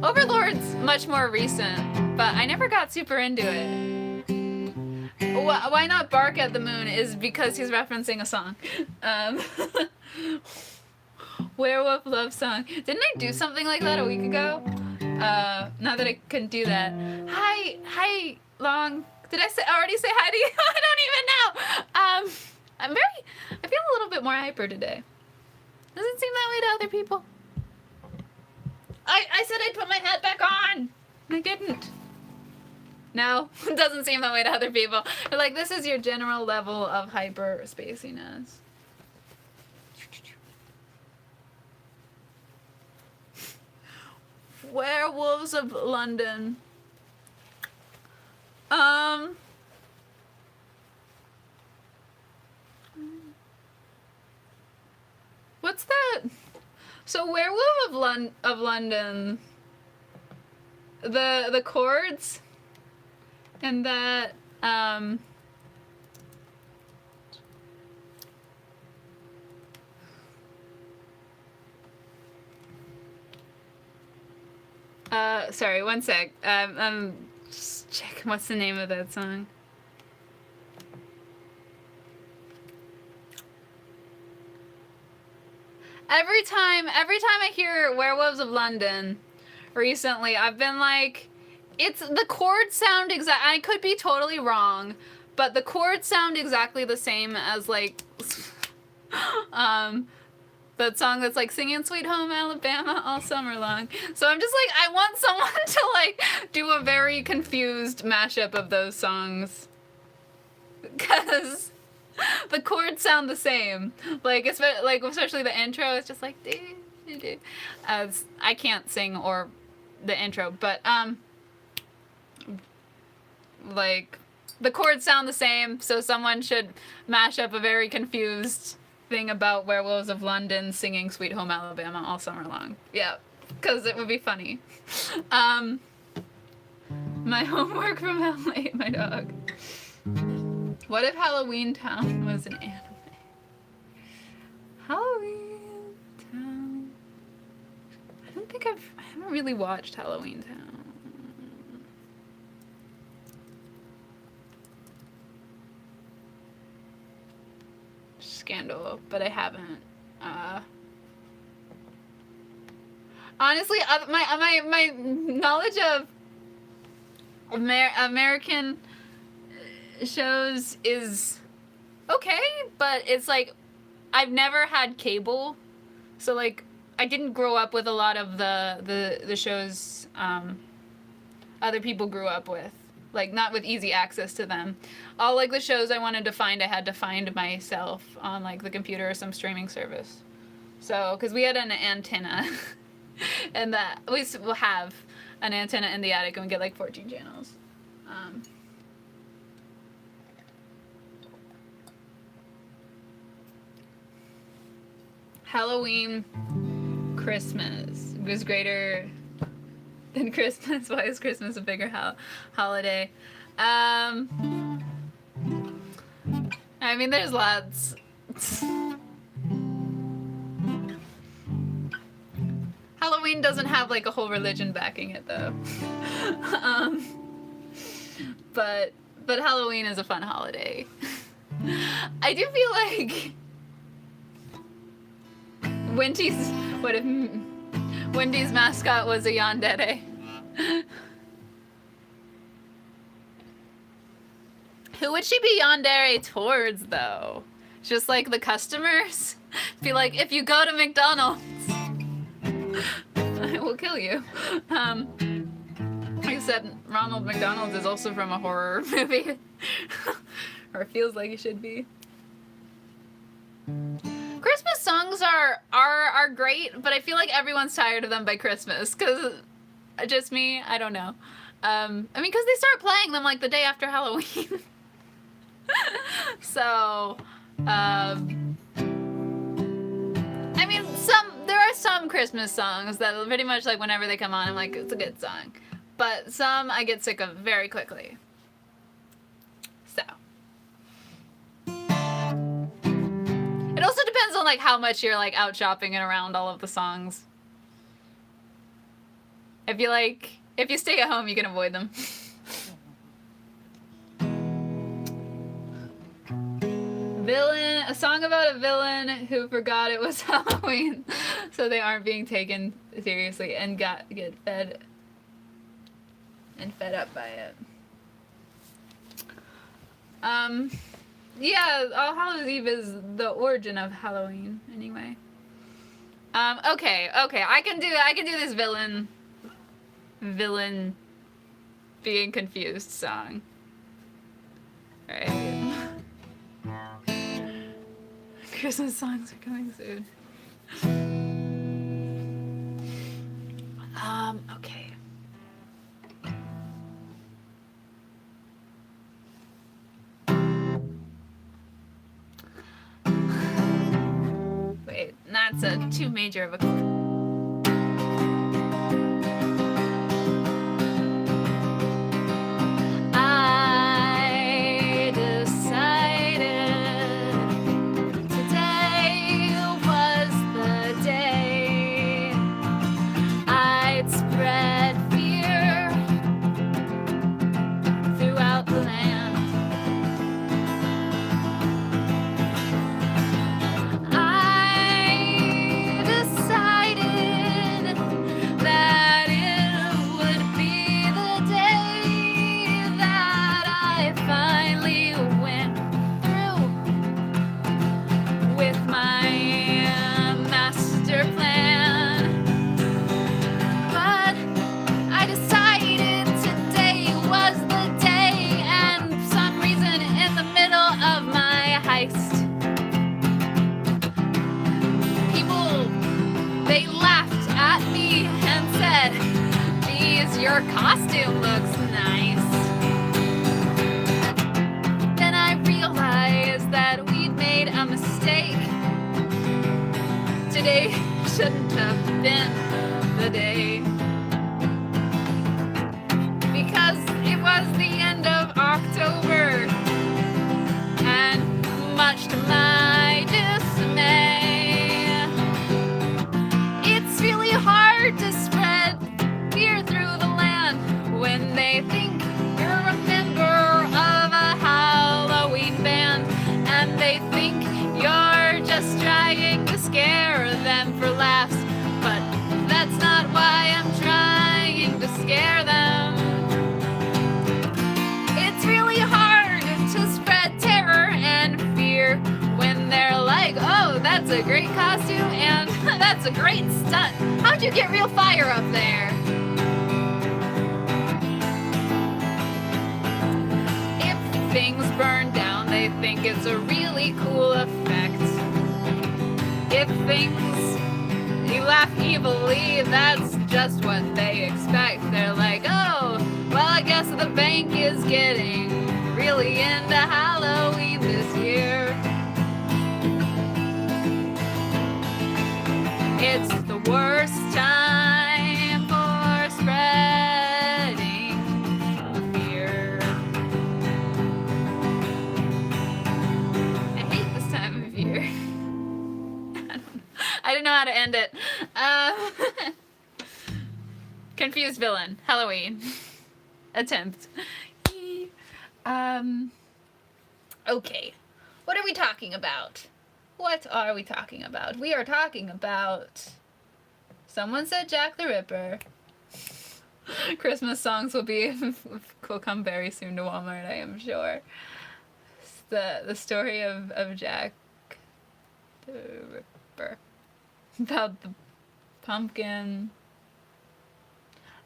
Overlord's much more recent, but I never got super into it. Why not bark at the moon is because he's referencing a song. Werewolf love song. Didn't I do something like that a week ago? Not that I couldn't do that. Hi, Long. Did I already say hi to you? I don't even know. I feel a little bit more hyper today. Doesn't seem that way to other people. I said I'd put my hat back on. I didn't. No, it doesn't seem that way to other people. They're like, this is your general level of hyper spaciness. Werewolves of London. What's that? So Werewolf of London. The chords and that sorry, one sec. Just checking what's the name of that song. Every time I hear Werewolves of London recently, I've been like, it's the chords sound exact. I could be totally wrong, but the chords sound exactly the same as like that song that's like singing Sweet Home Alabama all summer long. So I'm just like, I want someone to like do a very confused mashup of those songs, because the chords sound the same. Like especially the intro. It's just like as I can't sing or the intro, but like the chords sound the same. So someone should mash up a very confused thing about Werewolves of London singing Sweet Home Alabama all summer long. Yeah, because it would be funny. My homework from LA, my dog. What if Halloween Town was an anime? Halloween Town. I haven't really watched Halloween Town. Scandal, but I haven't. Honestly, my knowledge of American shows is okay, but it's like I've never had cable, so like I didn't grow up with a lot of the shows other people grew up with, like not with easy access to them. All like the shows I wanted to find, I had to find myself on like the computer or some streaming service. So because we had an antenna and that we will have an antenna in the attic and we get like 14 channels. Halloween, Christmas was greater than Christmas. Why is Christmas a bigger holiday? I mean, there's lots. Halloween doesn't have like a whole religion backing it though. But Halloween is a fun holiday. I do feel like Wendy's mascot was a yandere. Who would she be yandere towards though? Just like the customers? Be like, if you go to McDonald's, I will kill you. Except Ronald McDonald is also from a horror movie. Or feels like he should be. Christmas songs are great, but I feel like everyone's tired of them by Christmas. Cause just me, I don't know. I mean, cause they start playing them like the day after Halloween. So, I mean, there are some Christmas songs that pretty much like whenever they come on, I'm like, it's a good song. But some I get sick of very quickly. So. It also depends on like how much you're like out shopping and around all of the songs. If you stay at home, you can avoid them. Villain, a song about a villain who forgot it was Halloween, so they aren't being taken seriously and get fed up by it. Yeah, All Hallows Eve is the origin of Halloween, anyway. Okay, I can do this villain being confused song. Alright. Christmas songs are coming soon. Okay. That's a too major of a chord. I decided today was the day I'd spread fear throughout the land. I decided that it would be the day that I finally went through with my master plan. But I decided today was the day, and for some reason in the middle of my heist, people, they laughed at me and said, "Geez, your costume looks nice." Then I realized that we'd made a mistake. Today shouldn't have been the day, because it was the end of October, and much to my dismay, it's really hard to spread fear through the land when they think you're a member of a Halloween band, and they think you're just trying to scare them for laughs. But that's not why I'm trying to scare them. It's really hard to spread terror and fear when they're like, "Oh, that's a great costume and that's a great stunt. How'd you get real fire up there?" If things burn down, they think it's a really cool effect. If things, you laugh evilly, that's just what they expect. They're like, "Oh, well, I guess the bank is getting really into Halloween this year." It's the worst time for spreading fear. I hate this time of year. I didn't know how to end it. Confused villain. Halloween. Attempt. Okay. What are we talking about? What are we talking about? We are talking about... Someone said Jack the Ripper. Christmas songs will come very soon to Walmart, I am sure. It's the story of Jack the Ripper. About the pumpkin.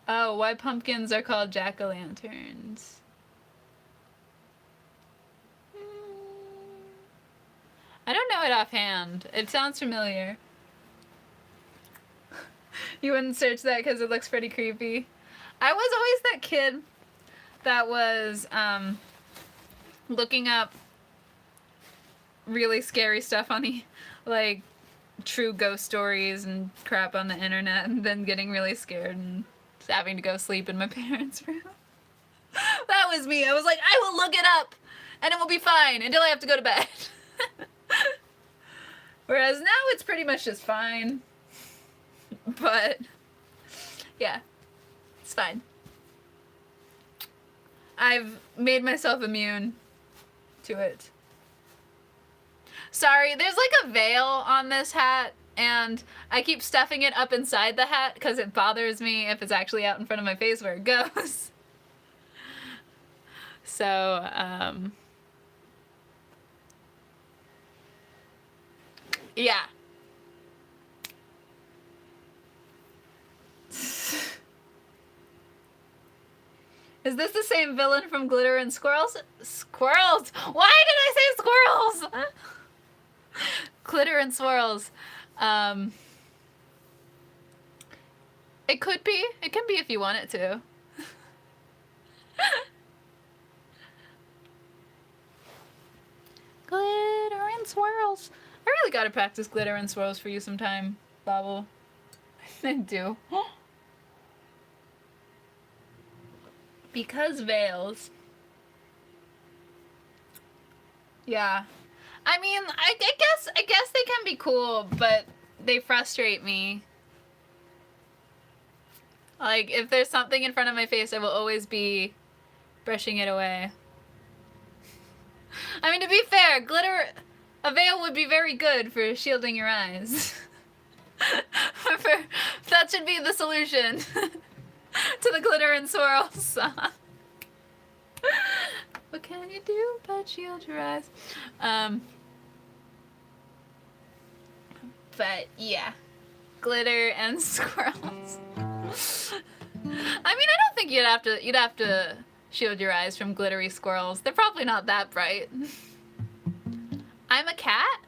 Oh, why pumpkins are called jack-o'-lanterns. I don't know it offhand. It sounds familiar. You wouldn't search that because it looks pretty creepy. I was always that kid that was looking up really scary stuff on the, like, true ghost stories and crap on the internet, and then getting really scared and having to go sleep in my parents' room. That was me. I was like, I will look it up and it will be fine until I have to go to bed. Whereas now it's pretty much just fine. But yeah, it's fine. I've made myself immune to it. Sorry, there's like a veil on this hat, and I keep stuffing it up inside the hat because it bothers me if it's actually out in front of my face where it goes. So, yeah. Is this the same villain from Glitter and Squirrels? Squirrels! Why did I say squirrels? Glitter and Swirls. It could be. It can be if you want it to. Glitter and swirls. I really gotta practice glitter and swirls for you sometime, Bobble. I do. Because veils. Yeah. I mean, I guess they can be cool, but they frustrate me. Like, if there's something in front of my face, I will always be brushing it away. I mean, to be fair, a veil would be very good for shielding your eyes. That should be the solution to the glitter and swirls song. What can you do but shield your eyes? But yeah, glitter and swirls. I mean, I don't think you'd have to shield your eyes from glittery squirrels. They're probably not that bright. I'm a cat?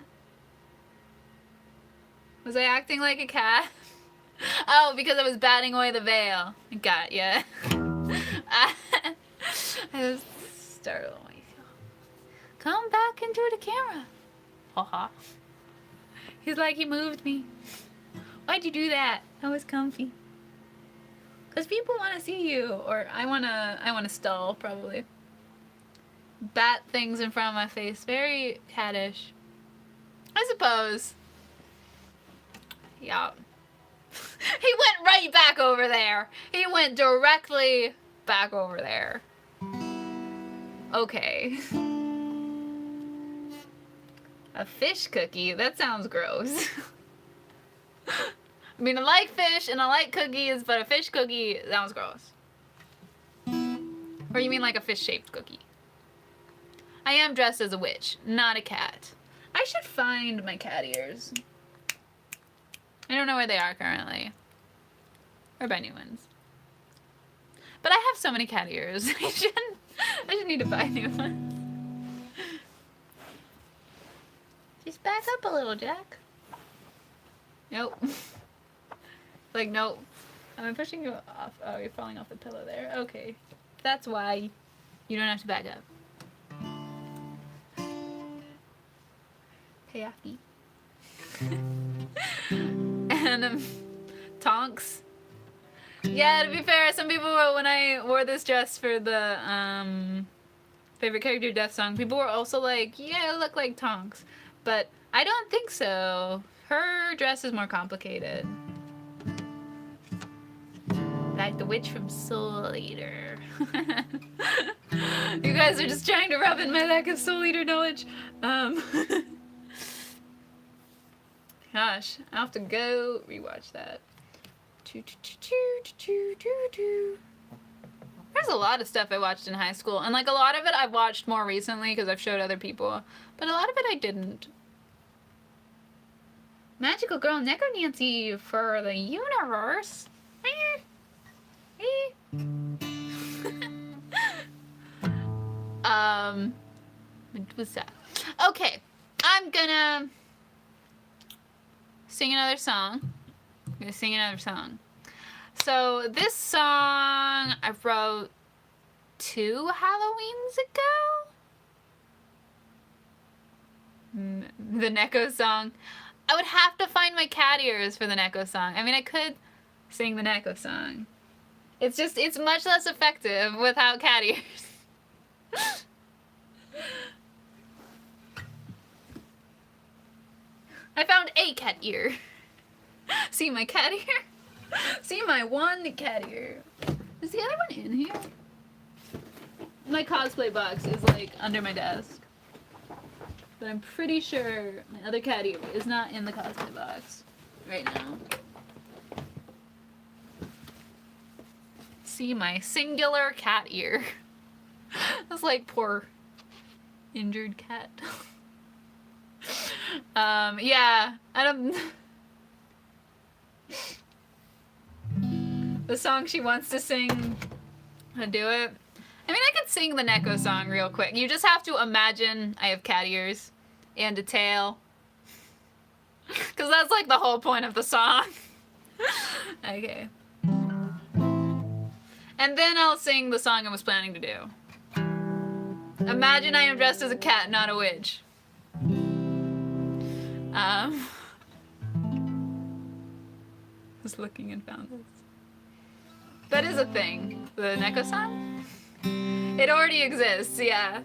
Was I acting like a cat? Oh, because I was batting away the veil. Got ya. I was startled. Come back into the camera. Haha. He's like, he moved me. Why'd you do that? I was comfy. Cause people want to see you, or I wanna stall probably. Bat things in front of my face, very cattish. I suppose. Yeah. He went right back over there. He went directly back over there. Okay. A fish cookie? That sounds gross. I mean, I like fish and I like cookies, but a fish cookie sounds gross. Or you mean like a fish-shaped cookie? I am dressed as a witch, not a cat. I should find my cat ears. I don't know where they are currently. Or buy new ones. But I have so many cat ears. I should need to buy new ones. Just back up a little, Jack. Nope. Like, nope. I'm pushing you off. Oh, you're falling off the pillow there. Okay. That's why you don't have to back up. Kayaki. And, Tonks. Yeah, to be fair, some people were, when I wore this dress for the, favorite character death song, people were also like, yeah, I look like Tonks. But I don't think so. Her dress is more complicated. Like the witch from Soul Eater. You guys are just trying to rub in my lack of Soul Eater knowledge. Gosh, I'll have to go rewatch that. There's a lot of stuff I watched in high school, and like a lot of it I've watched more recently because I've showed other people, but a lot of it I didn't. Magical Girl Necromancy for the universe. What's that? Okay, I'm gonna sing another song. So this song I wrote 2 Halloweens ago. The Neko song. I would have to find my cat ears for the Neko song. I mean, I could sing the Neko song. It's just, it's much less effective without cat ears. I found a cat ear. See my cat ear? See my one cat ear. Is the other one in here? My cosplay box is like under my desk. But I'm pretty sure my other cat ear is not in the cosplay box right now. See my singular cat ear. That's like poor injured cat. Yeah, I don't... The song she wants to sing, I do it. I mean, I could sing the Neko song real quick. You just have to imagine I have cat ears and a tail. Because that's like the whole point of the song. Okay. And then I'll sing the song I was planning to do. Imagine I am dressed as a cat, not a witch. Was looking and found this. That is a thing. The Neko-san? It already exists, yeah.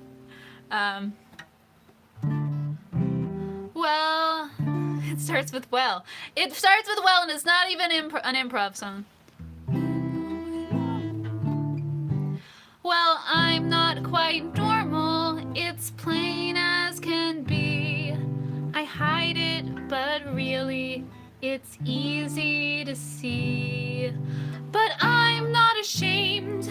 Well, it starts with well. It starts with well, and it's not even an improv song. Well, I'm not quite normal. It's plain as can be. I hide it, but really, it's easy to see. But I'm not ashamed.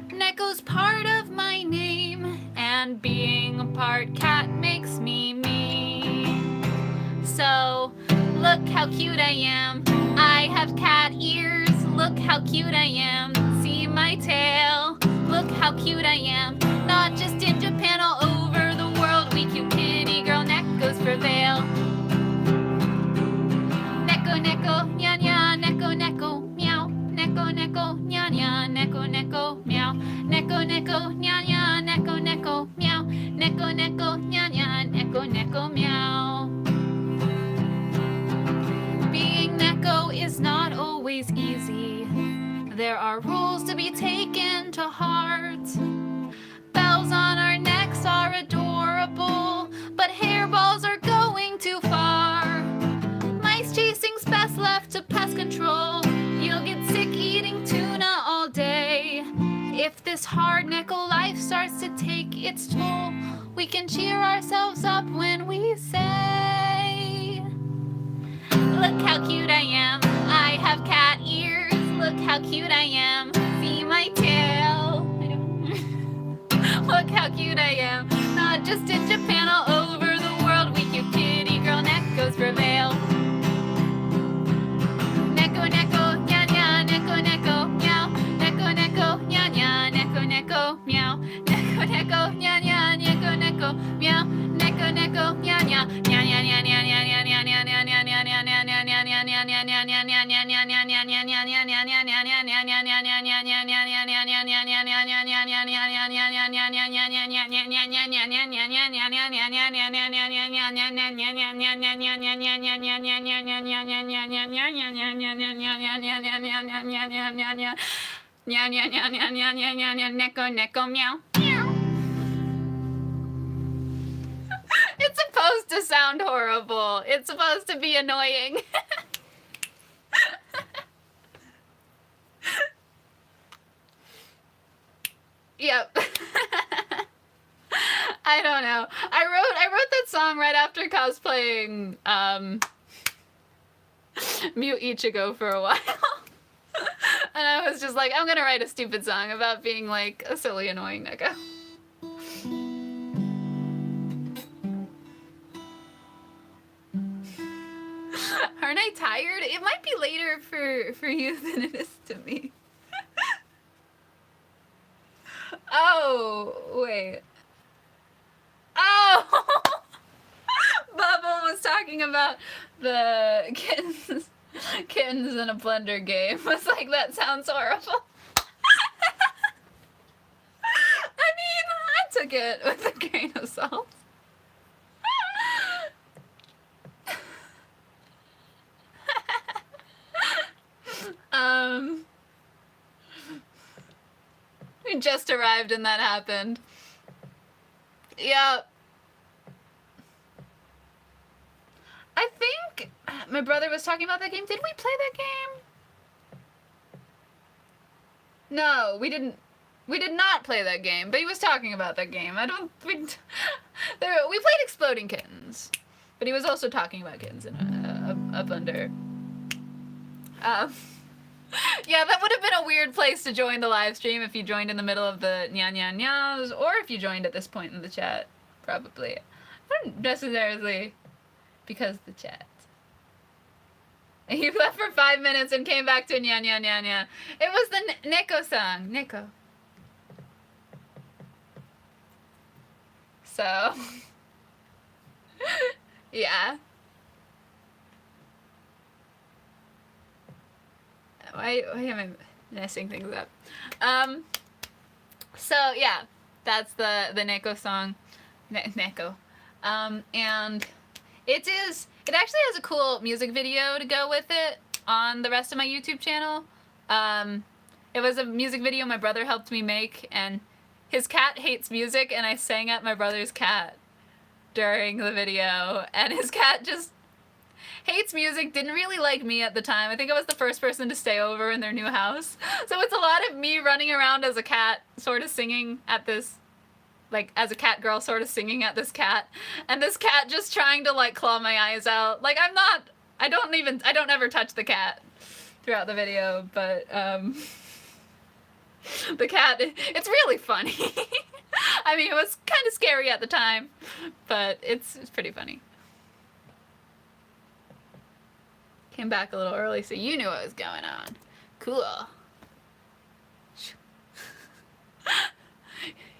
Neko's part of my name, and being a part cat makes me me. So, look how cute I am. I have cat ears. Look how cute I am. See my tail. Look how cute I am. Not just in Japan, all over the world. We cute kitty girl Nekos prevail. Neko, neko, nya, nya, neko, neko, meow. Neko, neko, nya, nya, neko, neko, meow. Neko, neko, nya, nya, neko, neko, meow. Neko, neko, nya, nya, neko, neko, meow. Being Neko is not always easy. There are rules to be taken to heart. Bells on our necks are adorable, but hairballs are going too far. Mice chasing's best left to pest control. You'll get sick eating tuna all day. If this hard Neko life starts to take its toll, we can cheer ourselves up when we say, look how cute I am. I have cat ears. Look how cute I am. See my tail. Look how cute I am. Not just in Japan, all over the world. We cute kitty girl Nekos prevail. Neko, neko, nya, nya, neko, neko, meow. Neko, neko, nya, nya, neko, neko, meow. Neko, neko, nya, nya, neko, neko, meow. Neko, neko, nya, nya, nya, nya, nya, nya, nya, nya, nya, nya, nya, nya, nya, nya, nya, nya, Neko, neko, meow. It's supposed to sound horrible. It's supposed to be annoying. Yep. I don't know. I wrote that song right after cosplaying Mute Ichigo for a while. And I was just like, I'm gonna write a stupid song about being like a silly, annoying Neko. Aren't I tired? It might be later for you than it is to me. Oh, wait. Oh! Bubble was talking about the kittens in a blender game. I was like, that sounds horrible. I mean, I took it with a grain of salt. We just arrived and that happened. Yeah. I think my brother was talking about that game. Did we play that game? No, we didn't. We did not play that game, but he was talking about that game. We played Exploding Kittens, but he was also talking about kittens in a blender. Yeah, that would have been a weird place to join the live stream if you joined in the middle of the nya nya nyas, or if you joined at this point in the chat, probably. Not necessarily because the chat. And you left for 5 minutes and came back to nya nya nya nya. It was the Neko song. Neko. So, yeah. Why am I messing things up? So yeah, that's the Neko song, Neko, and it is It actually has a cool music video to go with it on the rest of my YouTube channel. It was a music video my brother helped me make, and his cat hates music, and I sang at my brother's cat during the video, and his cat just hates music, didn't really like me at the time. I think I was the first person to stay over in their new house. So it's a lot of me running around as a cat, sort of singing at this, like, as a cat girl, sort of singing at this cat, and this cat just trying to, like, claw my eyes out. Like, I don't ever touch the cat throughout the video, but, the cat, it's really funny. I mean, it was kind of scary at the time, but it's pretty funny. Came back a little early, so you knew what was going on. Cool.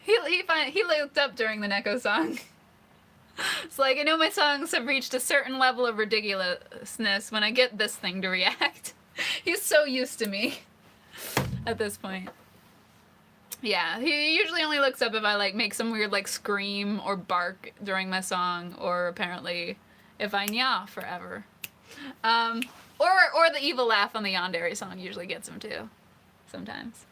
He looked up during the Neko song. It's like, I know my songs have reached a certain level of ridiculousness when I get this thing to react. He's so used to me at this point. Yeah, he usually only looks up if I, like, make some weird, like, scream or bark during my song, or apparently if I nyah forever. Or the evil laugh on the Yandere song usually gets him too, sometimes.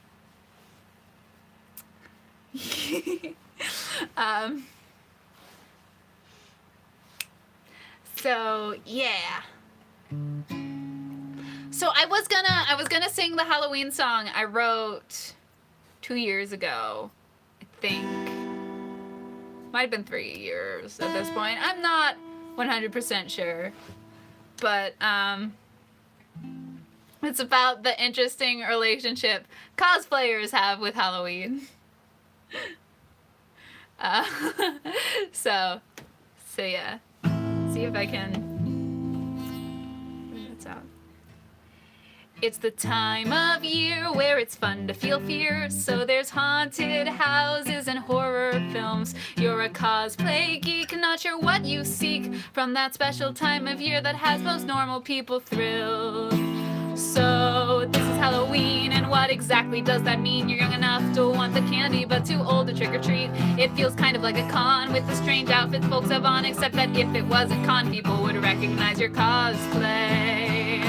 So yeah. So I was gonna sing the Halloween song I wrote 2 years ago, I think. Might have been 3 years at this point. I'm not 100% sure. But, it's about the interesting relationship cosplayers have with Halloween. So yeah. See if I can... That's out. It's the time of year where it's fun to feel fear, so there's haunted houses and horror films. You're a cosplay geek, not sure what you seek from that special time of year that has most normal people thrilled. So this is Halloween, and what exactly does that mean? You're young enough to want the candy, but too old to trick or treat. It feels kind of like a con with the strange outfits folks have on, except that if it was a con, people would recognize your cosplay.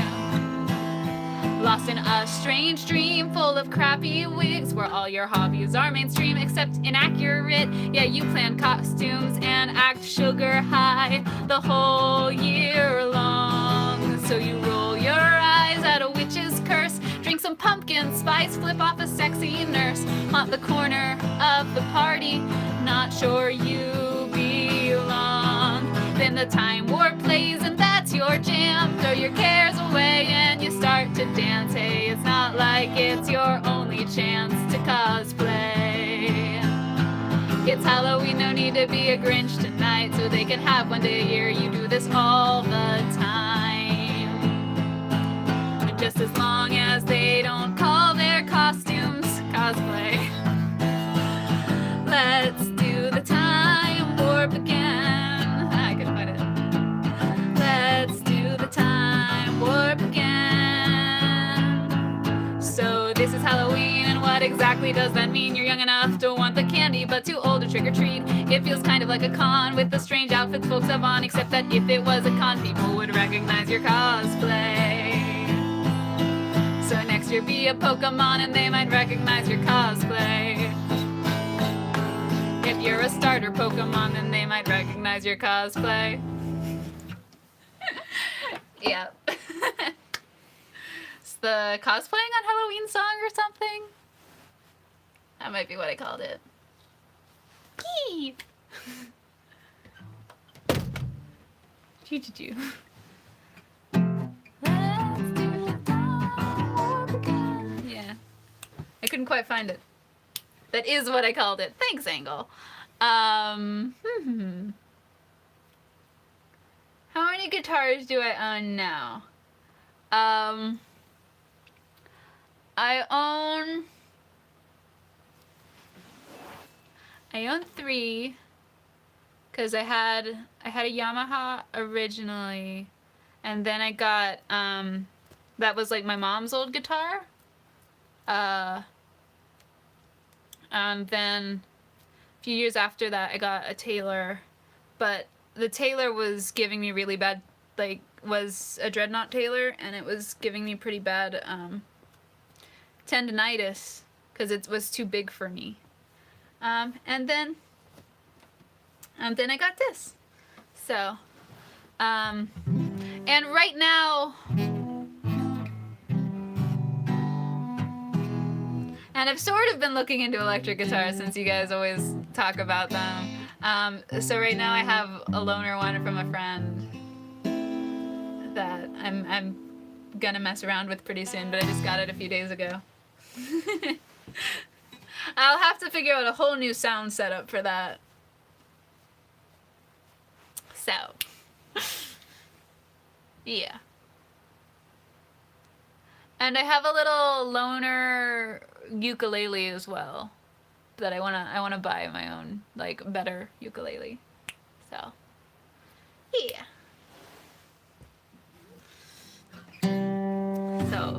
Lost in a strange dream full of crappy wigs, where all your hobbies are mainstream except inaccurate. Yeah, you plan costumes and act sugar high the whole year long. So you roll your eyes at a witch's curse, drink some pumpkin spice, flip off a sexy nurse, haunt the corner of the party, not sure you belong. Then the time warp plays and that's your jam. Throw your cares away and you start to dance. Hey, it's not like it's your only chance to cosplay. It's Halloween, no need to be a Grinch tonight, so they can have one day a year. You do this all the time. And just as long as they don't call their costumes cosplay. Let's do the time warp again. I couldn't find it. Let's do the time warp again. So this is Halloween, and what exactly does that mean? You're young enough to want the candy, but too old to trick or treat. It feels kind of like a con with the strange outfits folks have on, except that if it was a con, people would recognize your cosplay. So next year be a Pokemon and they might recognize your cosplay. If you're a starter Pokemon, then they might recognize your cosplay. Yeah. It's the cosplaying on Halloween song or something? That might be what I called it. Yee! Choo-choo-choo. Yeah. I couldn't quite find it. That is what I called it. Thanks, Angle. How many guitars do I own now? I own 3, because I had a Yamaha originally, and then I got that was like my mom's old guitar. And then a few years after that, I got a Taylor, but the Taylor was giving me really bad like was a dreadnought tailor, and it was giving me pretty bad tendinitis because it was too big for me. And then I got this. So, and right now, and I've sort of been looking into electric guitars since you guys always talk about them. So right now I have a loaner one from a friend that I'm gonna mess around with pretty soon, but I just got it a few days ago. I'll have to figure out a whole new sound setup for that. So, yeah. And I have a little loaner ukulele as well that I wanna buy my own, like, better ukulele. So, yeah. So,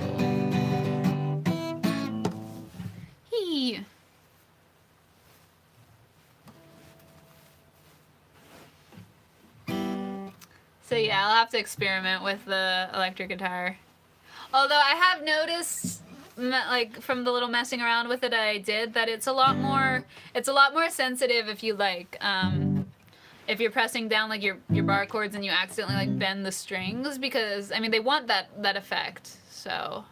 So yeah, I'll have to experiment with the electric guitar. Although I have noticed, like from the little messing around with it I did, that it's a lot more sensitive if you like, if you're pressing down like your bar chords and you accidentally like bend the strings, because I mean they want that effect. So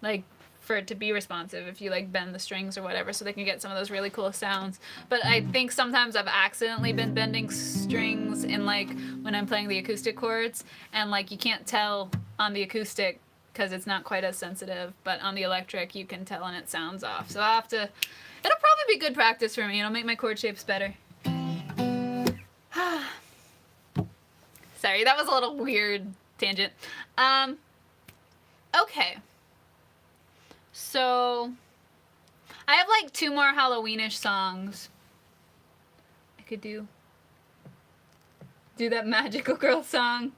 like for it to be responsive if you like bend the strings or whatever, so they can get some of those really cool sounds. But I think sometimes I've accidentally been bending strings in like when I'm playing the acoustic chords, and like you can't tell on the acoustic because it's not quite as sensitive, but on the electric you can tell and it sounds off. So I'll have to, it'll probably be good practice for me. It'll make my chord shapes better. Sorry, that was a little weird tangent. Okay. So, I have like 2 more Halloweenish songs. I could do that Magical Girl song.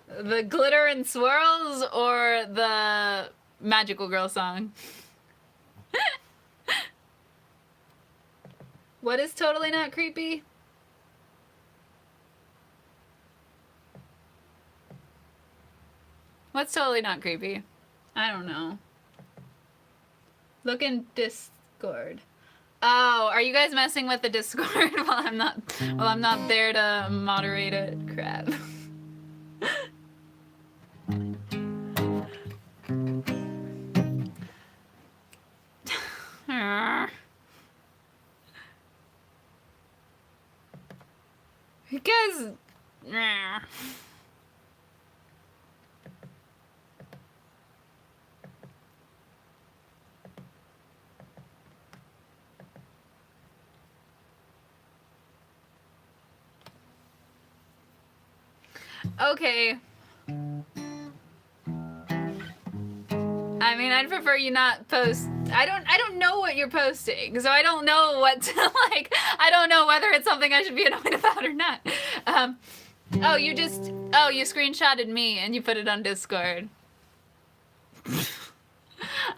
The Glitter and Swirls, or the Magical Girl song. What is totally not creepy? What's totally not creepy? I don't know. Look in Discord. Oh, are you guys messing with the Discord while I'm not there to moderate it? Crap. You guys. Okay. I mean, I'd prefer you not post. I don't know what you're posting, so I don't know what to like. I don't know whether it's something I should be annoyed about or not. Oh, you screenshotted me and you put it on Discord.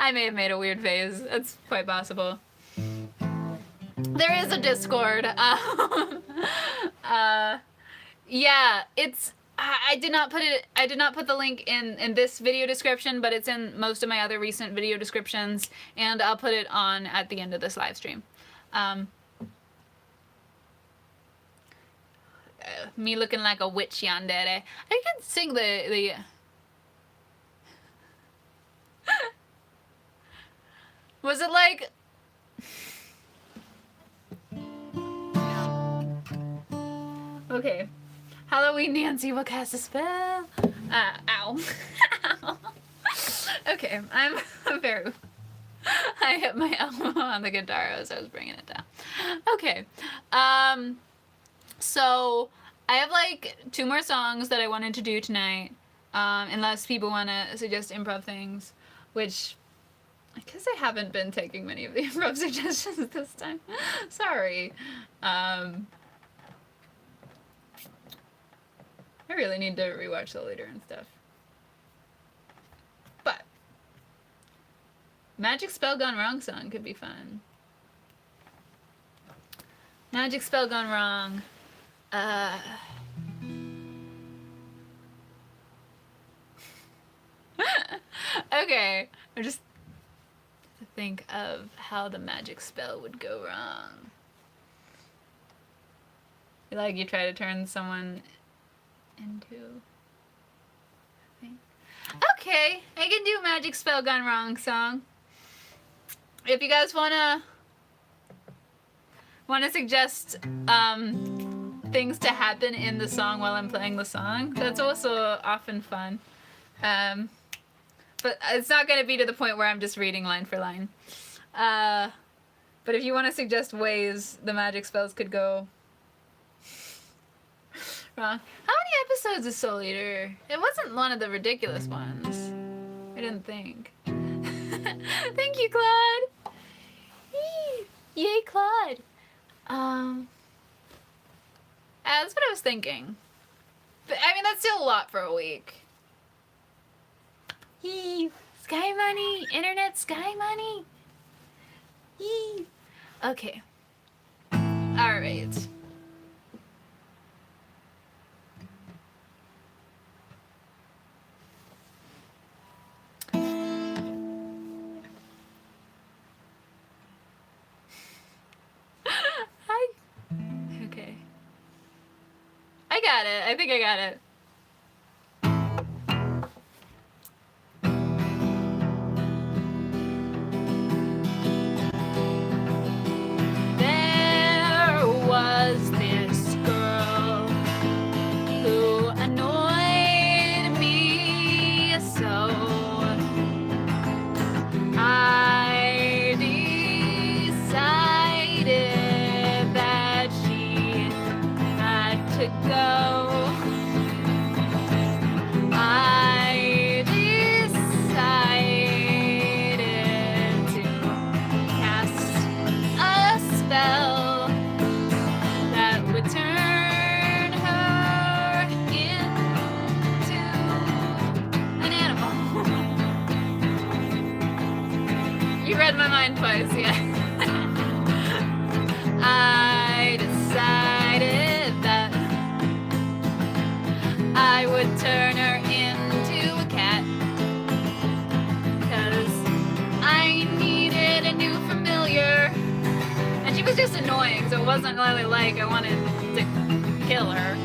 I may have made a weird face. That's quite possible. There is a Discord. Yeah, it's. I did not put the link in this video description, but it's in most of my other recent video descriptions, and I'll put it on at the end of this live stream. Me looking like a witch yandere. I can sing the Was it like okay. Halloween Nancy will cast a spell. Ow. Ow. Okay, I'm very. I hit my elbow on the guitar as I was bringing it down. Okay. So I have like 2 more songs that I wanted to do tonight. Unless people want to suggest improv things, which I guess I haven't been taking many of the improv suggestions this time. Sorry. I really need to rewatch the later and stuff. But Magic Spell Gone Wrong song could be fun. Magic Spell Gone Wrong. Okay. I'm just to think of how the magic spell would go wrong. Like you try to turn someone into a thing. Okay, I can do magic spell gone wrong song. If you guys wanna suggest things to happen in the song while I'm playing the song, that's also often fun. But it's not gonna be to the point where I'm just reading line for line. But if you want to suggest ways the magic spells could go wrong. How many episodes is Soul Eater? It wasn't one of the ridiculous ones. I didn't think. Thank you, Claude. Yay, Claude. That's what I was thinking. But I mean, that's still a lot for a week. Yee. Sky money. Internet sky money. Yee. Okay. All right. Okay. I got it. I think I got it. There was this girl who annoyed me so. I decided that she had to go. I decided to cast a spell that would turn her into an animal. You read my mind twice, yeah. I decided that I would turn her into a cat, 'cause I needed a new familiar. And she was just annoying, so it wasn't really like I wanted to kill her.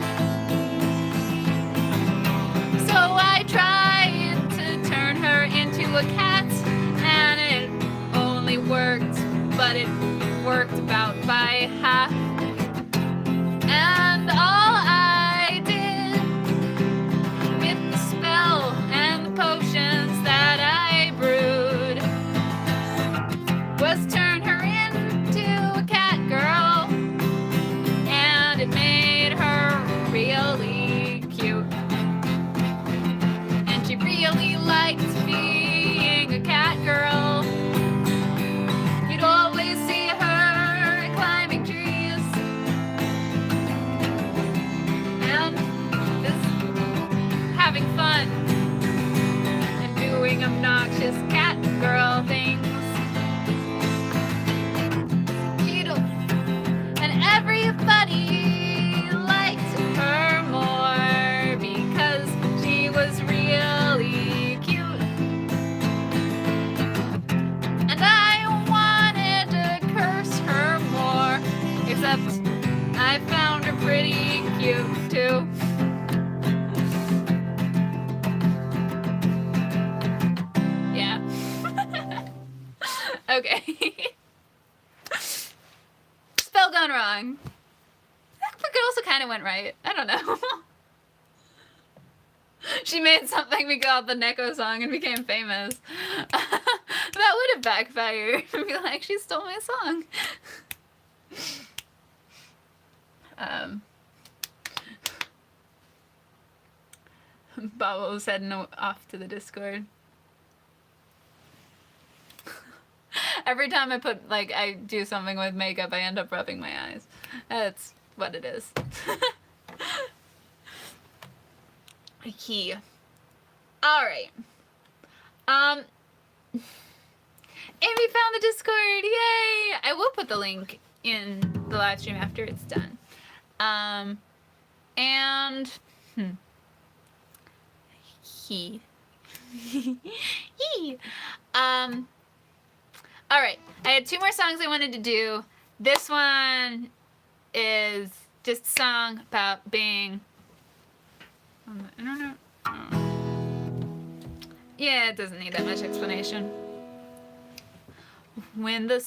So I tried to turn her into a cat, and it only worked, but it worked about by half. And all I did with the spell and the potions that I brewed was turn her into a cat girl, and it made her really cute. And she really liked being a cat girl. You'd always see her climbing trees and just having fun and doing obnoxious cat girl things. And everybody liked her more because she was really cute. And I wanted to curse her more, except I found her pretty cute too. Yeah. Okay. Spell gone wrong. But it also kind of went right. I don't know. She made something we called the Neko song and became famous. That would have backfired. I'd be like, she stole my song. Bobble was heading off to the Discord. Every time I I do something with makeup, I end up rubbing my eyes. That's what it is. Key. Alright. Amy found the Discord! Yay! I will put the link in the live stream after it's done. Key. Yee. Alright, I had 2 more songs I wanted to do. This one is just a song about being on the internet. Yeah, it doesn't need that much explanation. When the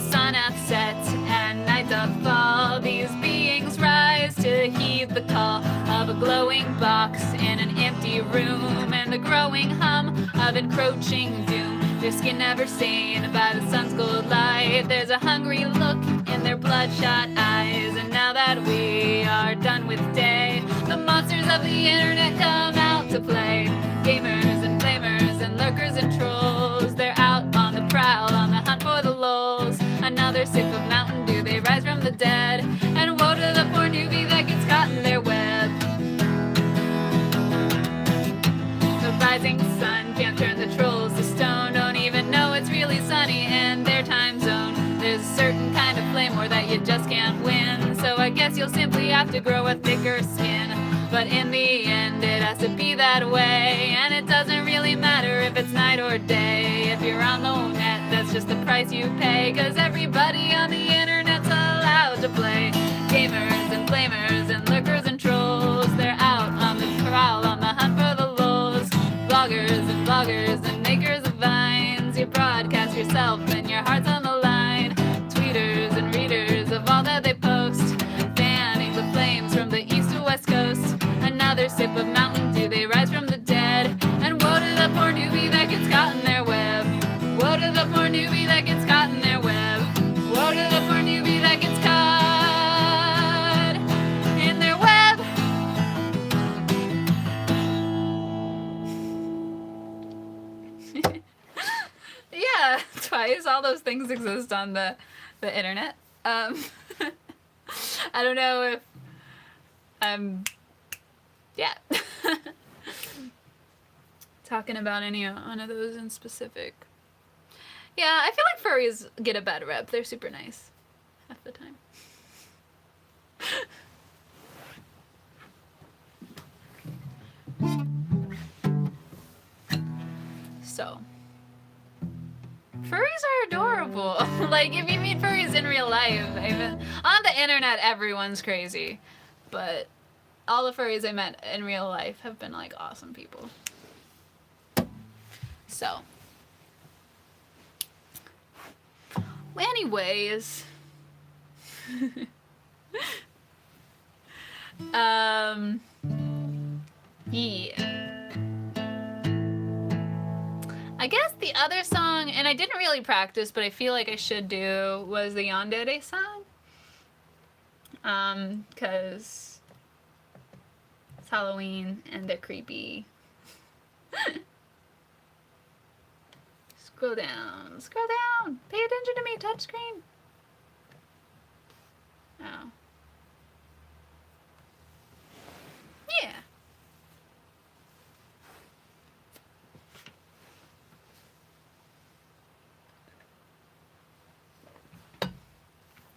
sun sets and night doth fall, these beings rise to heed the call of a glowing box in an empty room, and the growing hum of encroaching doom. Their skin never stained by the sun's gold light. There's a hungry look in their bloodshot eyes. And now that we are done with day, the monsters of the internet come out to play. Gamers and flamers and lurkers and trolls, they're out on the prowl, on the hunt for the lulz. Another sip of Mountain Dew, they rise from the dead. And woe to the poor newbie that gets caught in their web. The rising sun can't turn the trolls to stone. Don't even know it's really sunny in their time zone. There's a certain kind of flame war that you just can't win. So I guess you'll simply have to grow a thicker skin. But in the end it has to be that way. And it doesn't really matter if it's night or day. If you're on the net, that's just the price you pay. Cause everybody on the internet's allowed to play. Gamers and flamers and lurkers and trolls, they're out on the prowl, on the hunt for the lulz. Bloggers and makers of vines, you broadcast yourself and your heart's on the line. Tweeters and readers of all that they post, fanning the flames from the east to west coast. Another sip of Mountain Dew, they rise from the dead. And woe to the poor newbie that gets caught in their web. Woe to the poor newbie that gets caught in their web. Woe to the poor newbie that gets caught in their web. Yeah, twice. All those things exist on the internet. I don't know if yeah. Talking about any one of those in specific. Yeah, I feel like furries get a bad rep. They're super nice half the time. So, furries are adorable. Like, if you meet furries in real life, on the internet, everyone's crazy. But all the furries I met in real life have been, like, awesome people. So. Anyways. Yeah. I guess the other song, and I didn't really practice, but I feel like I should do, was the Yandere song. 'Cause it's Halloween and they're creepy. Scroll down. Scroll down. Pay attention to me, touchscreen. Oh. Yeah.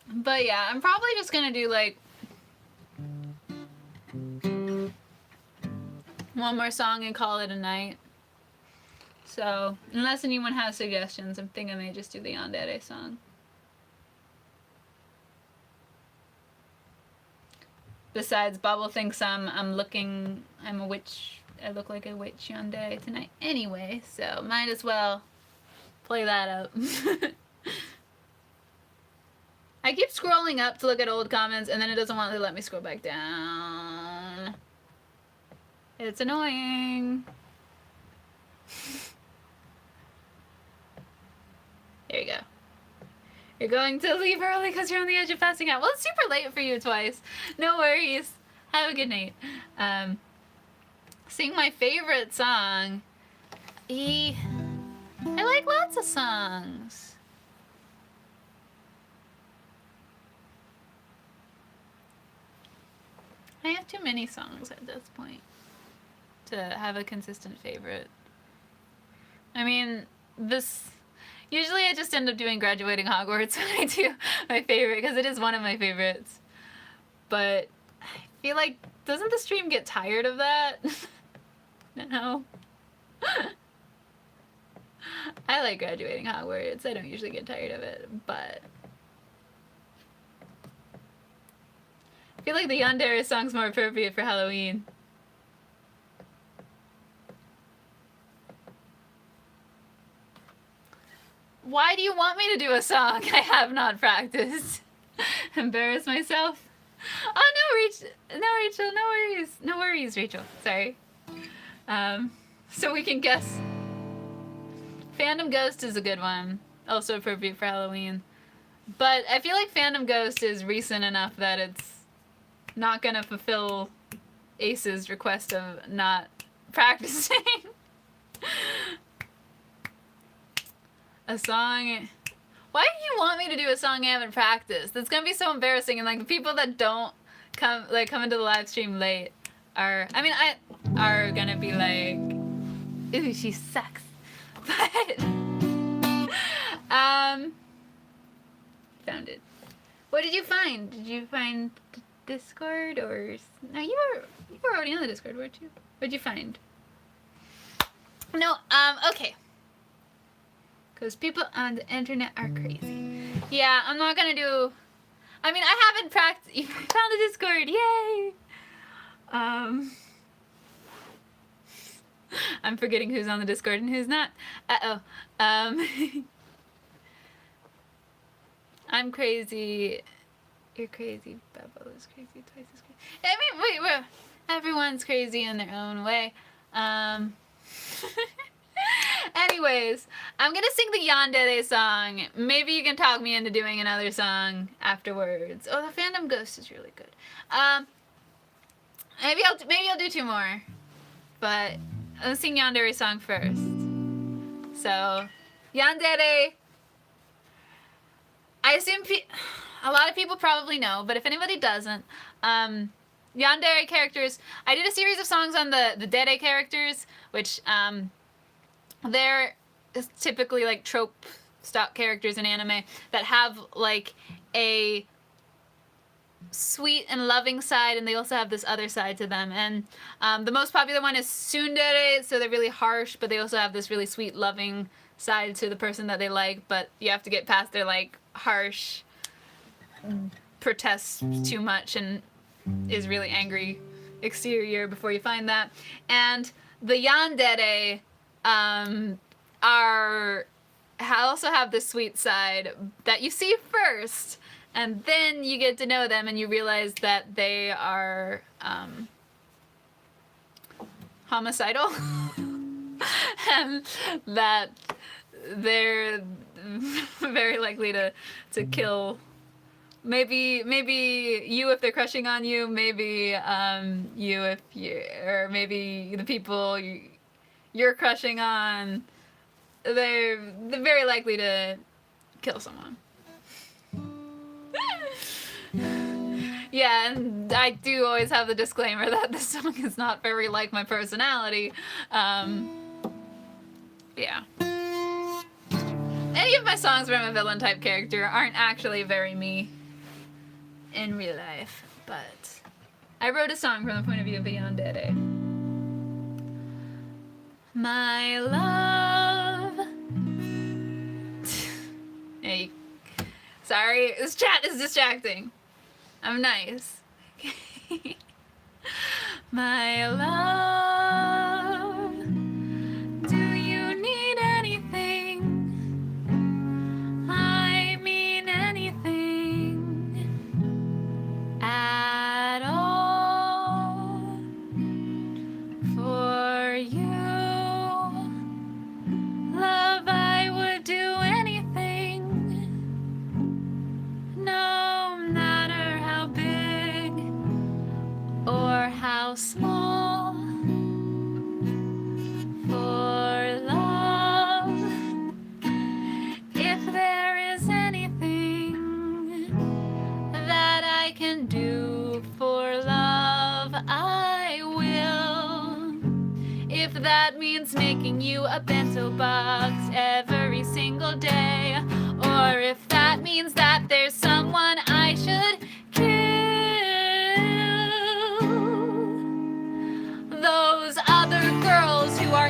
But yeah, I'm probably just gonna do like one more song and call it a night. So, unless anyone has suggestions, I'm thinking I may just do the Yandere song. Besides, Bubble thinks I'm a witch. I look like a witch Yandere tonight anyway, so might as well play that up. I keep scrolling up to look at old comments, and then it doesn't want to let me scroll back down. It's annoying. There you go. You're going to leave early because you're on the edge of passing out. Well, it's super late for you twice. No worries. Have a good night. Sing my favorite song. I like lots of songs. I have too many songs at this point to have a consistent favorite. I mean, usually I just end up doing Graduating Hogwarts when I do my favorite, because it is one of my favorites. But I feel like, doesn't the stream get tired of that? No. I like graduating Hogwarts. I don't usually get tired of it, but I feel like the Yandere song's more appropriate for Halloween. Why do you want me to do a song I have not practiced? Embarrass myself? Oh, no, Rachel, no worries. No worries, Rachel. Sorry. So we can guess. Phantom Ghost is a good one. Also appropriate for Halloween. But I feel like Phantom Ghost is recent enough that it's not gonna fulfill Ace's request of not practicing. A song... Why do you want me to do a song I haven't practiced? It's gonna be so embarrassing, and like the people that don't come into the live stream late are gonna be like, ooh, she sucks. But found it. What did you find? Did you find Discord or no? You were already on the Discord, weren't you? What'd you find? No. Okay. Because people on the internet are crazy. Yeah, I'm not gonna do... I mean, I haven't practiced... You found the Discord, yay! I'm forgetting who's on the Discord and who's not. Uh-oh. I'm crazy. You're crazy. Bubble is crazy. Twice as crazy. I mean, wait. Everyone's crazy in their own way. Anyways, I'm gonna sing the Yandere song. Maybe you can talk me into doing another song afterwards. Oh, the Phantom Ghost is really good. Maybe I'll do two more. But let's sing Yandere song first. So, Yandere. I assume a lot of people probably know, but if anybody doesn't, Yandere characters. I did a series of songs on the Dere characters, which they're typically like trope stock characters in anime that have like a sweet and loving side, and they also have this other side to them. And the most popular one is tsundere, so they're really harsh, but they also have this really sweet, loving side to the person that they like. But you have to get past their like harsh, protests too much and is really angry exterior before you find that. And the yandere also have this sweet side that you see first, and then you get to know them and you realize that they are homicidal and that they're very likely to kill maybe you if they're crushing on you, maybe you if you, or maybe the people you're crushing on, they're very likely to kill someone. Yeah, and I do always have the disclaimer that this song is not very like my personality. Yeah. Any of my songs where I'm a villain type character aren't actually very me in real life, but I wrote a song from the point of view of a yandere. My love. Hey, sorry, this chat is distracting. I'm nice. My love, do you need anything? I mean anything at all for you. Love, I would do anything, no matter how big or how small, for love. If there is anything that I can do for love, I will. If that means making you a bento box every single day, or if that means that there's someone I should kill,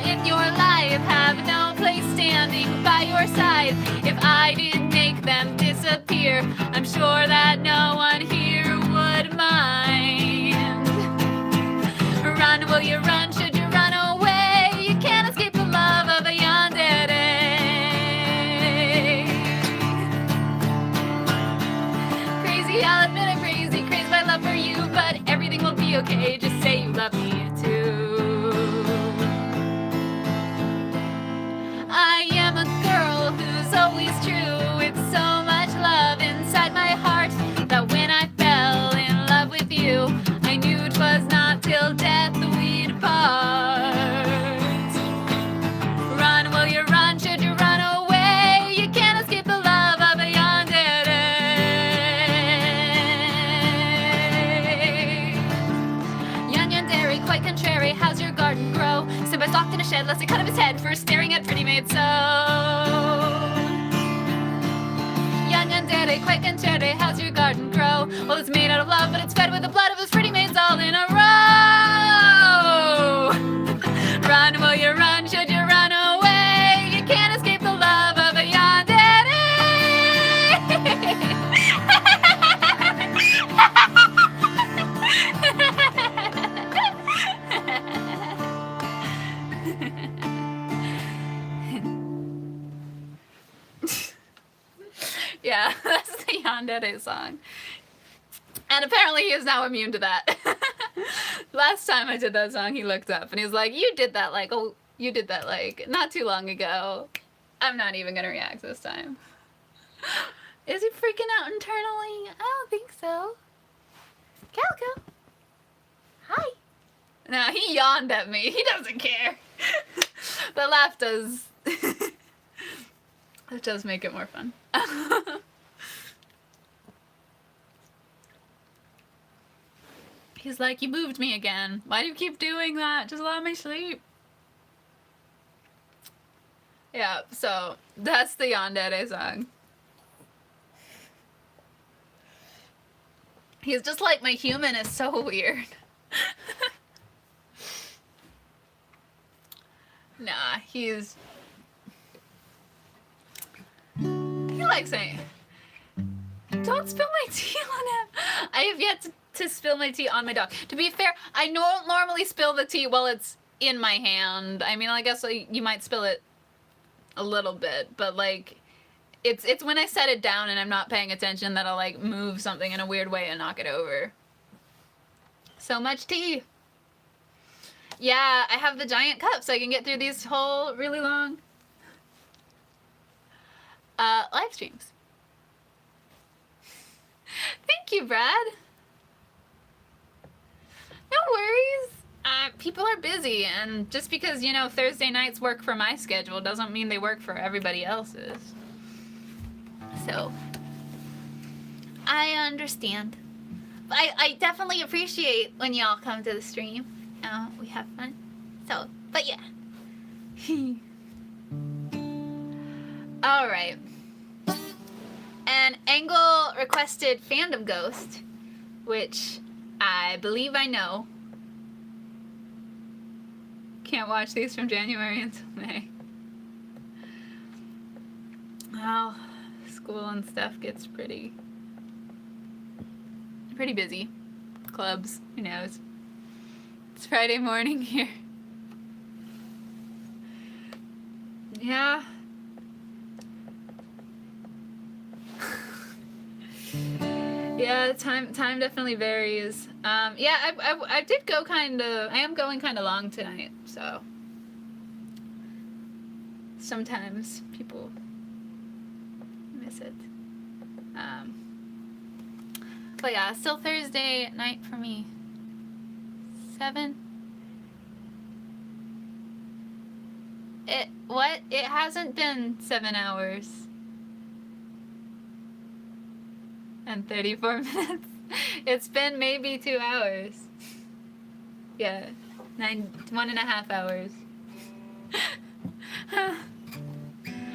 in your life have no place standing by your side. If I didn't make them disappear, I'm sure that no one here would mind. Run, will you run? Should you run away? You can't escape the love of a yandere. Crazy, I'll admit I'm crazy by love for you, but everything will be okay. Just say you love me too. I am a girl who's always true, with so much love inside my heart, that when I fell in love with you, I knew 'twas not till death we'd part. Run, will you run? Should you run away? You can't escape the love of a yandere. Yan yandere, quite contrary, how's your garden grow? Simba's locked in a shed, lest it cut off his head for staring at pretty maids so. Yan yandere, quite contrary, how's your garden grow? Well, it's made out of love, but it's fed with the blood of his pretty maids all in a row. Run, will you run? Should you run away? You can't escape the love of a yandere. Yeah, that's the yandere song. And apparently he is now immune to that. Last time I did that song, he looked up and he was like, you did that like not too long ago. I'm not even gonna react this time. Is he freaking out internally? I don't think so. Calico. Hi. No, he yawned at me. He doesn't care. The laugh does... it does make it more fun. He's like, you moved me again. Why do you keep doing that? Just let me sleep. Yeah, so that's the yandere song. He's just like, my human is so weird. Nah, he likes saying, don't spill my tea on him. I have yet to spill my tea on my dog. To be fair, I don't normally spill the tea while it's in my hand. I mean, I guess you might spill it a little bit, but like, it's when I set it down and I'm not paying attention that I'll like move something in a weird way and knock it over. So much tea. Yeah, I have the giant cup so I can get through these whole really long live streams. Thank you, Brad. No worries. People are busy, and just because, you know, Thursday nights work for my schedule doesn't mean they work for everybody else's. So, I understand. I definitely appreciate when y'all come to the stream. We have fun. So, but yeah. Alright. And Angle requested Fandom Ghost, which I believe I know. Can't watch these from January until May. Well, school and stuff gets pretty busy. Clubs, who knows. It's Friday morning here. Yeah. Yeah, time definitely varies. Yeah, I did go I am going kind of long tonight, so sometimes people miss it. But yeah, still Thursday night for me. 7. It hasn't been 7 hours. And 34 minutes. It's been maybe 2 hours. Yeah, 1.5 hours.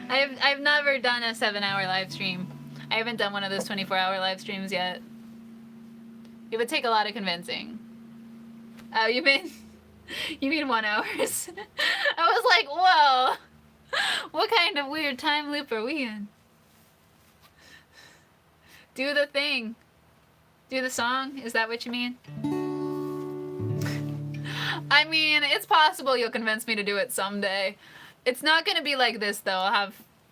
I've never done a 7-hour live stream. I haven't done one of those 24-hour live streams yet. It would take a lot of convincing. Oh, you mean You mean 1 hour? I was like, whoa. What kind of weird time loop are we in? Do the thing. Do the song? Is that what you mean? I mean, it's possible you'll convince me to do it someday. It's not gonna be like this though.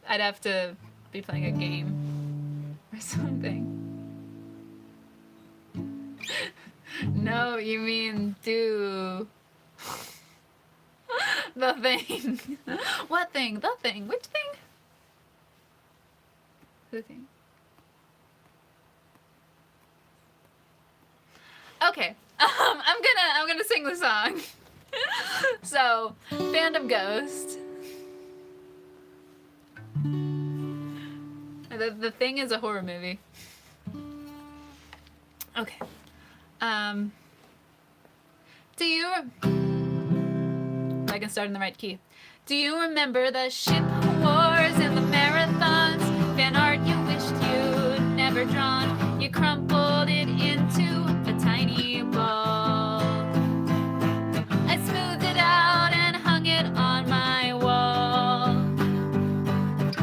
I'd have to be playing a game or something. No, you mean do the thing. What thing? The thing. Which thing? The thing. Okay. I'm gonna sing the song. So, Fandom Ghost. The Thing is a horror movie. Okay. Do you... If I can start in the right key. Do you remember the ship wars and the marathons? Fan art you wished you'd never drawn. You crumpled it into a tiny ball. I smoothed it out and hung it on my wall.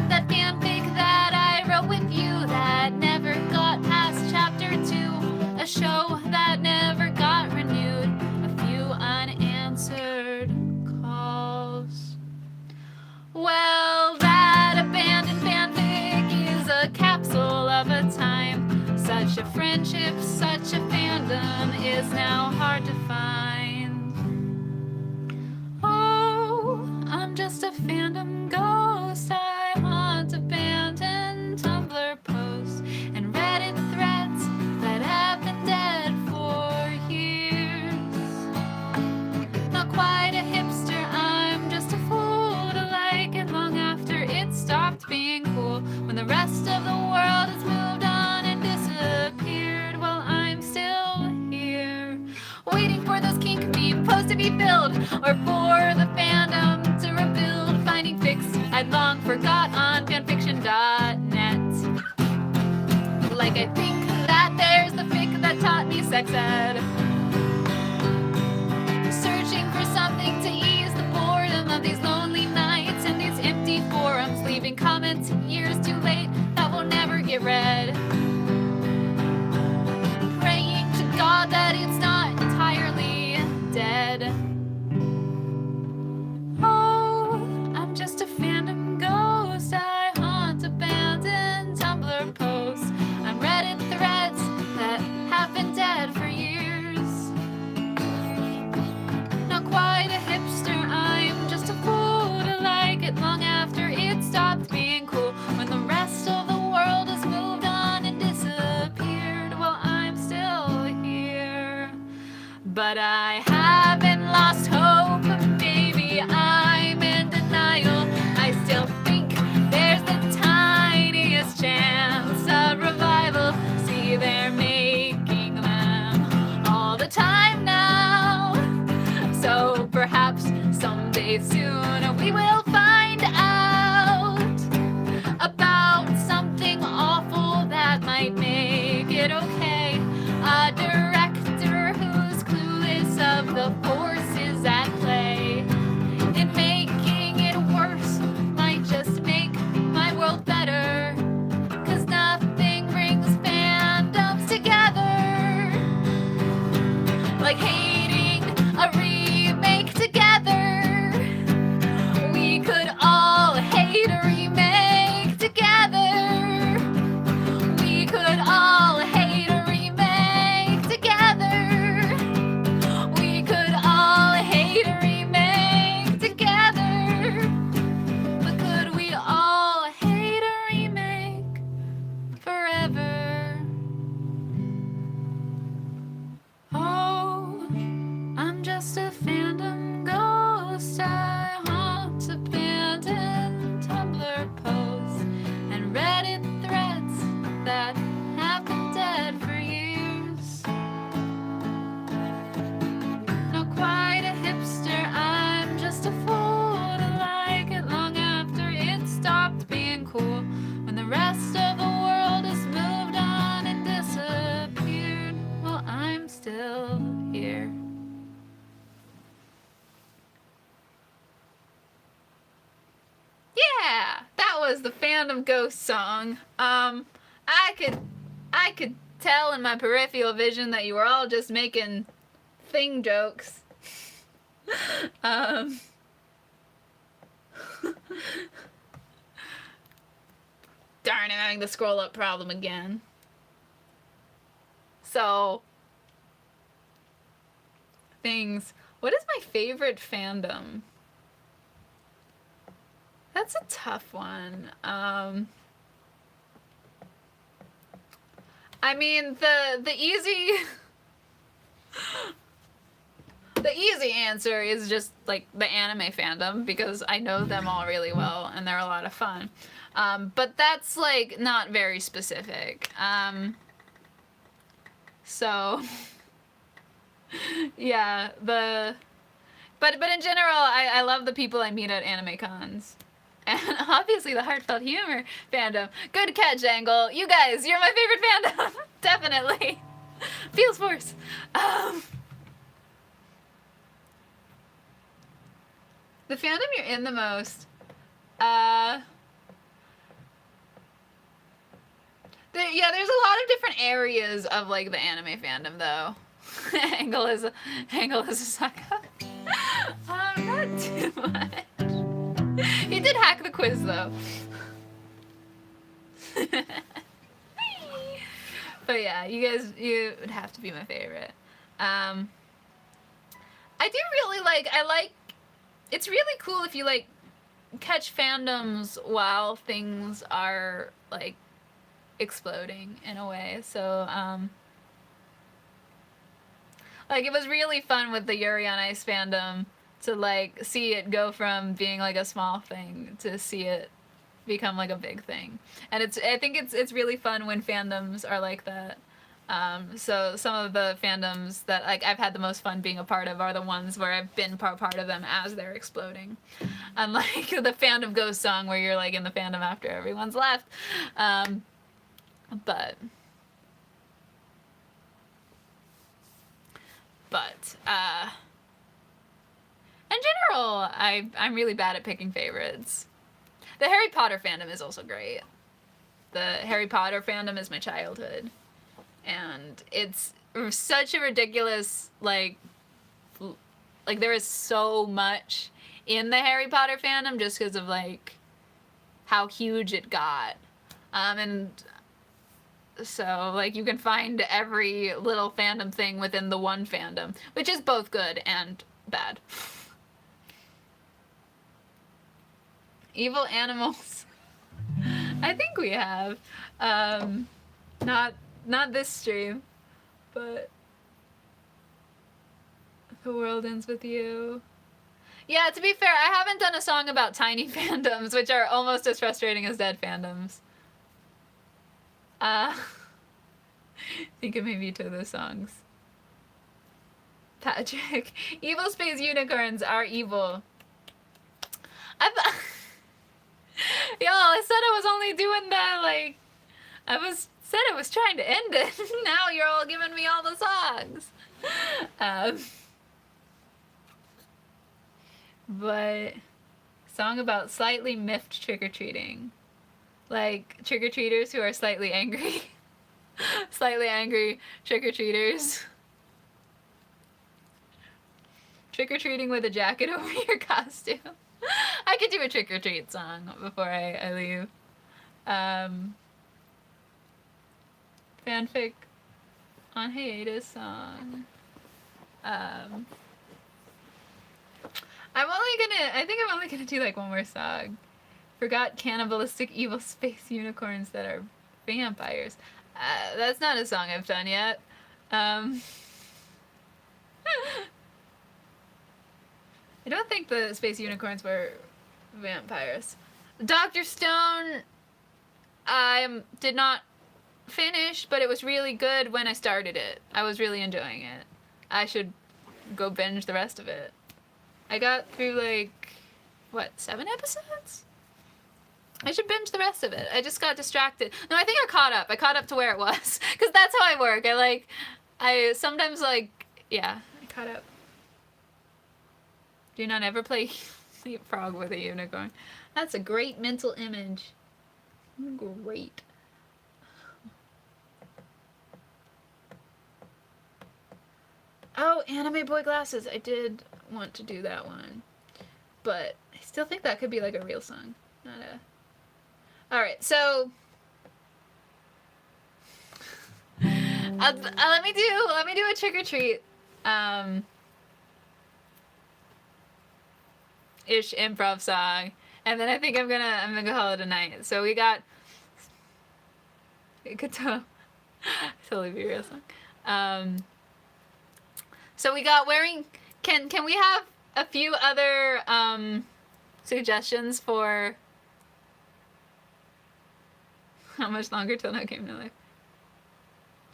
That fanfic that I wrote with you that never got past chapter 2. A show that never got renewed. A few unanswered calls. Well, that abandoned fanfic is a capsule of a time. Such a friendship, such a fandom is now hard to find. Oh, I'm just a fandom ghost. I haunt abandoned Tumblr posts and Reddit threads that have been dead for years. Not quite a hipster, I'm just a fool to like it long after it stopped being cool. When the rest of the world has moved on and disappeared, well, I'm still here, waiting for those kink meme posts to be filled, or for the fandom to rebuild, finding fix I'd long forgot on fanfiction.net. Like I think that there's the fic that taught me sex ed. Searching for something to ease the boredom of these lonely nights and these empty forums, leaving comments years too late that will never get read. Praying to God that it's not entirely dead. Oh, I'm just a fandom ghost. I haunt abandoned Tumblr posts on Reddit threads that have been dead for years. Not quite a hipster, I'm just a fool to like it long after it stopped being cool. When the rest of the world has moved on and disappeared, well, I'm still here. But I haven't lost hope, maybe I'm in denial. I still think there's the tiniest chance of revival. See, they're making them all the time now. So perhaps someday soon we will find out about something awful that might make it okay. A director who's clueless of the forces at play. And making it worse might just make my world better. 'Cause nothing brings fandoms together like hating a remake together. We could was the Fandom Ghost song. I could tell in my peripheral vision that you were all just making thing jokes. Darn, I'm having the scroll up problem again. So, things. What is my favorite fandom? That's a tough one. I mean, the easy the easy answer is just like the anime fandom, because I know them all really well and they're a lot of fun. But that's like not very specific. So yeah, but in general, I love the people I meet at anime cons. And obviously the heartfelt humor fandom. Good catch, Angle. You guys, you're my favorite fandom. Definitely. FeelsForce. The fandom you're in the most. Yeah, there's a lot of different areas of like the anime fandom though. Angle is a sucker. Not too much. He did hack the quiz though. But yeah, you would have to be my favorite. I do really like, it's really cool if you like catch fandoms while things are like exploding in a way. So like it was really fun with the Yuri on Ice fandom to like see it go from being like a small thing to see it become like a big thing. And I think it's really fun when fandoms are like that. So some of the fandoms that like I've had the most fun being a part of are the ones where I've been part of them as they're exploding. Unlike the Fandom Ghost song where you're like in the fandom after everyone's left. But in general, I'm really bad at picking favorites. The Harry Potter fandom is also great. The Harry Potter fandom is my childhood. And it's such a ridiculous, like there is so much in the Harry Potter fandom just because of, like, how huge it got. And so, like, you can find every little fandom thing within the one fandom, which is both good and bad. Evil animals. I think we have. Not this stream, but The World Ends With You. Yeah, to be fair, I haven't done a song about tiny fandoms, which are almost as frustrating as dead fandoms. Think of maybe two of those songs. Patrick. Evil space unicorns are evil. Y'all, I said I was only doing that, like, said I was trying to end it. Now you're all giving me all the songs. But song about slightly miffed trick-or-treating. Like, trick-or-treaters who are slightly angry. Slightly angry trick-or-treaters. Trick-or-treating with a jacket over your costume. I could do a trick-or-treat song before I leave. Fanfic on hiatus song. I think I'm only gonna do like one more song. Forgot cannibalistic evil space unicorns that are vampires. That's not a song I've done yet. I don't think the space unicorns were vampires. Dr. Stone, I did not finish, but it was really good when I started it. I was really enjoying it. I should go binge the rest of it. I got through like, what, 7 episodes? I should binge the rest of it. I just got distracted. No, I think I caught up. I caught up to where it was. Because that's how I work. I sometimes like, yeah, I caught up. Do not ever play Leapfrog with a unicorn. That's a great mental image. Great. Oh, anime boy glasses. I did want to do that one. But I still think that could be like a real song. Not a... Alright, so... let me do a trick or treat. Ish improv song. And then I think I'm gonna call it a night. So we got... It could totally be a real song. So we got wearing... Can we have a few other suggestions for... How much longer till No Game No Life?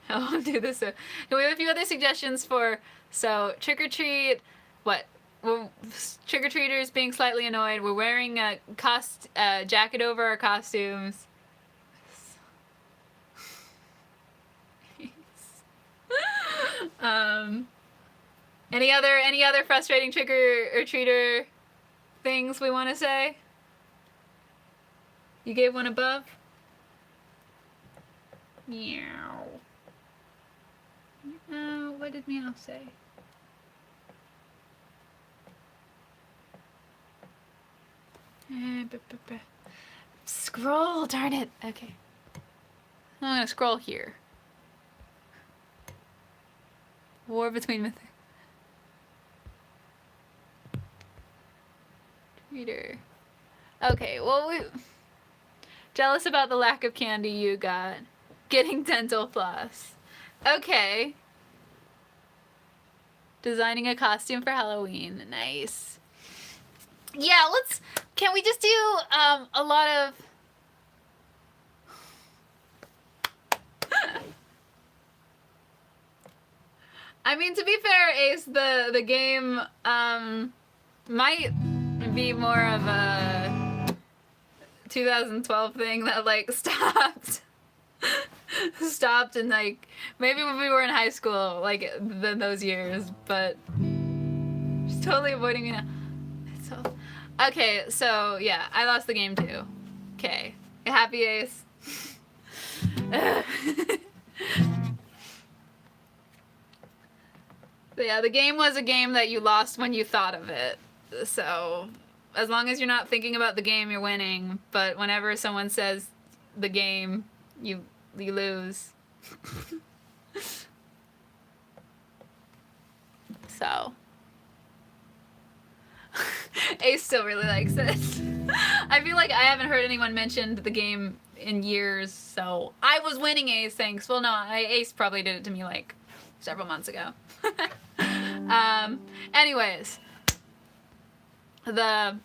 I'll do this. So can we have a few other suggestions for... So trick or treat... What? We're trick-or-treaters being slightly annoyed. We're wearing a jacket over our costumes. Any other frustrating trick-or-treater things we want to say? You gave one above? Meow. What did Meow say? Scroll, darn it. Okay. I'm gonna scroll here. War between myth. Reader. Okay, well, jealous about the lack of candy you got. Getting dental floss. Okay. Designing a costume for Halloween. Nice. Yeah, can we just do a lot of... I mean, to be fair, Ace, the game might be more of a 2012 thing that, like, stopped and, like, maybe when we were in high school, like, those years, but just totally avoiding me now. Okay, so, yeah, I lost the game, too. Okay. Happy, Ace? But yeah, the game was a game that you lost when you thought of it. So, as long as you're not thinking about the game, you're winning. But whenever someone says the game, you lose. So... Ace still really likes it. I feel like I haven't heard anyone mention the game in years, so I was winning, Ace, thanks. Well, no, Ace probably did it to me like several months ago. Anyways, the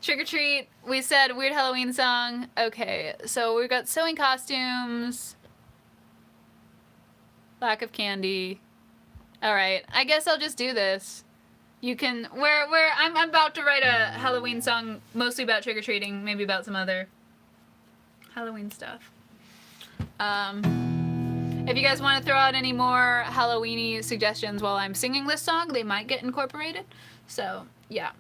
trick or treat, we said weird Halloween song. Okay, so we've got sewing costumes, lack of candy. Alright, I guess I'll just do this. You can... I'm about to write a Halloween song, mostly about trick-or-treating, maybe about some other Halloween stuff. If you guys want to throw out any more Halloween-y suggestions while I'm singing this song, they might get incorporated. So, yeah.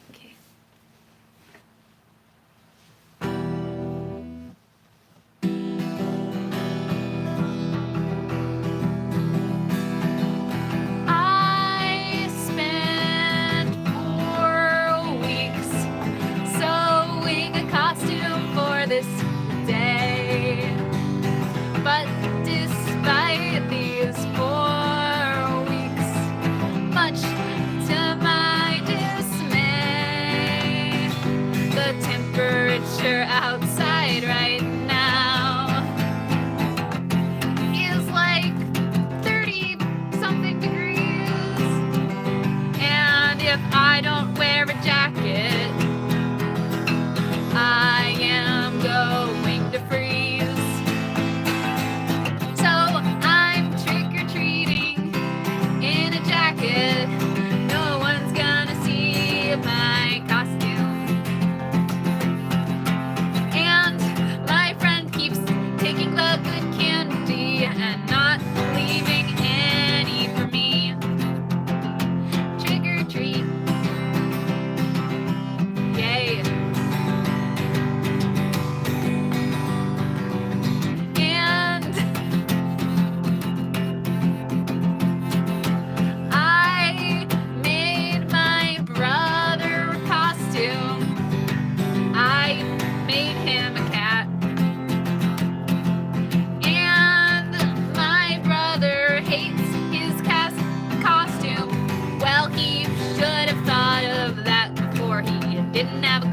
Okay. This day, but despite these 4 weeks, much to my dismay, the temperature outside right now is like 30-something degrees, and if I don't wear a jacket, I am going to freeze. So I'm trick-or-treating in a jacket. No one's gonna see my costume. And my friend keeps taking the good candy and not leaving any for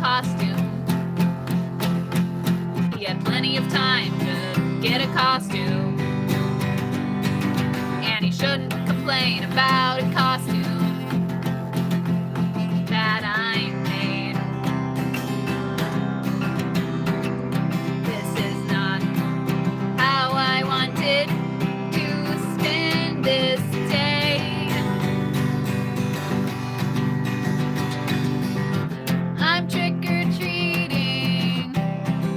costume. He had plenty of time to get a costume. And he shouldn't complain about a costume that I made. This is not how I wanted to spend this day. I'm trick-or-treating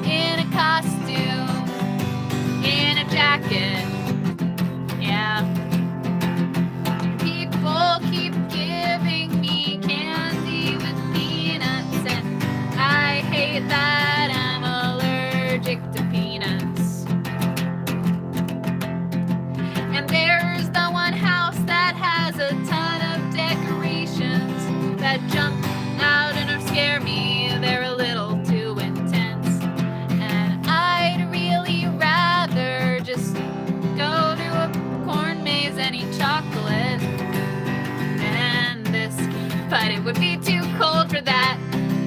in a costume, in a jacket. Yeah. People keep giving me candy with peanuts, and I hate that I'm allergic to peanuts. And there's the one house that has a ton of decorations that jump out and or scare me. They're a little too intense, and I'd really rather just go to a corn maze and eat chocolate than this. But it would be too cold for that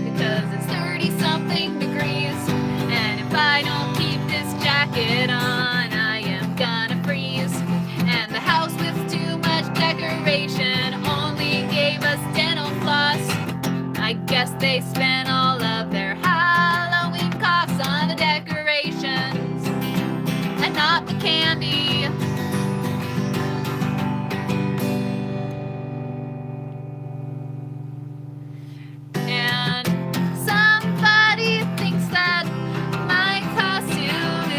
because it's 30-something degrees, and if I don't keep this jacket on, I am gonna freeze. And the house with too much decoration only gave us dental floss. I guess they spent all of their Halloween costs on the decorations and not the candy. And somebody thinks that my costume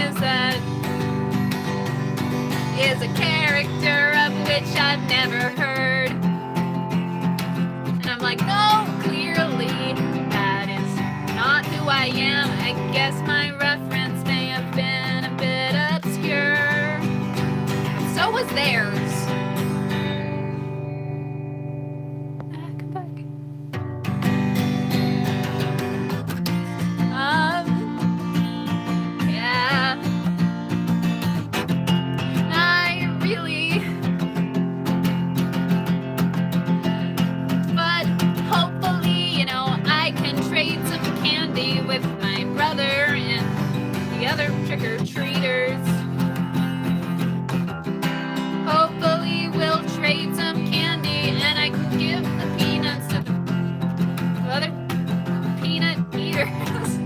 is a character of which I've never heard. And I'm like, no, clearly that is not who I am. I guess my reference may have been a bit obscure. So was theirs. Come back. Yeah. I really, but hopefully, you know, I can trade some candy with my brother and the other trick-or-treaters. Hopefully we'll trade some candy and I can give the peanuts to the other peanut eaters.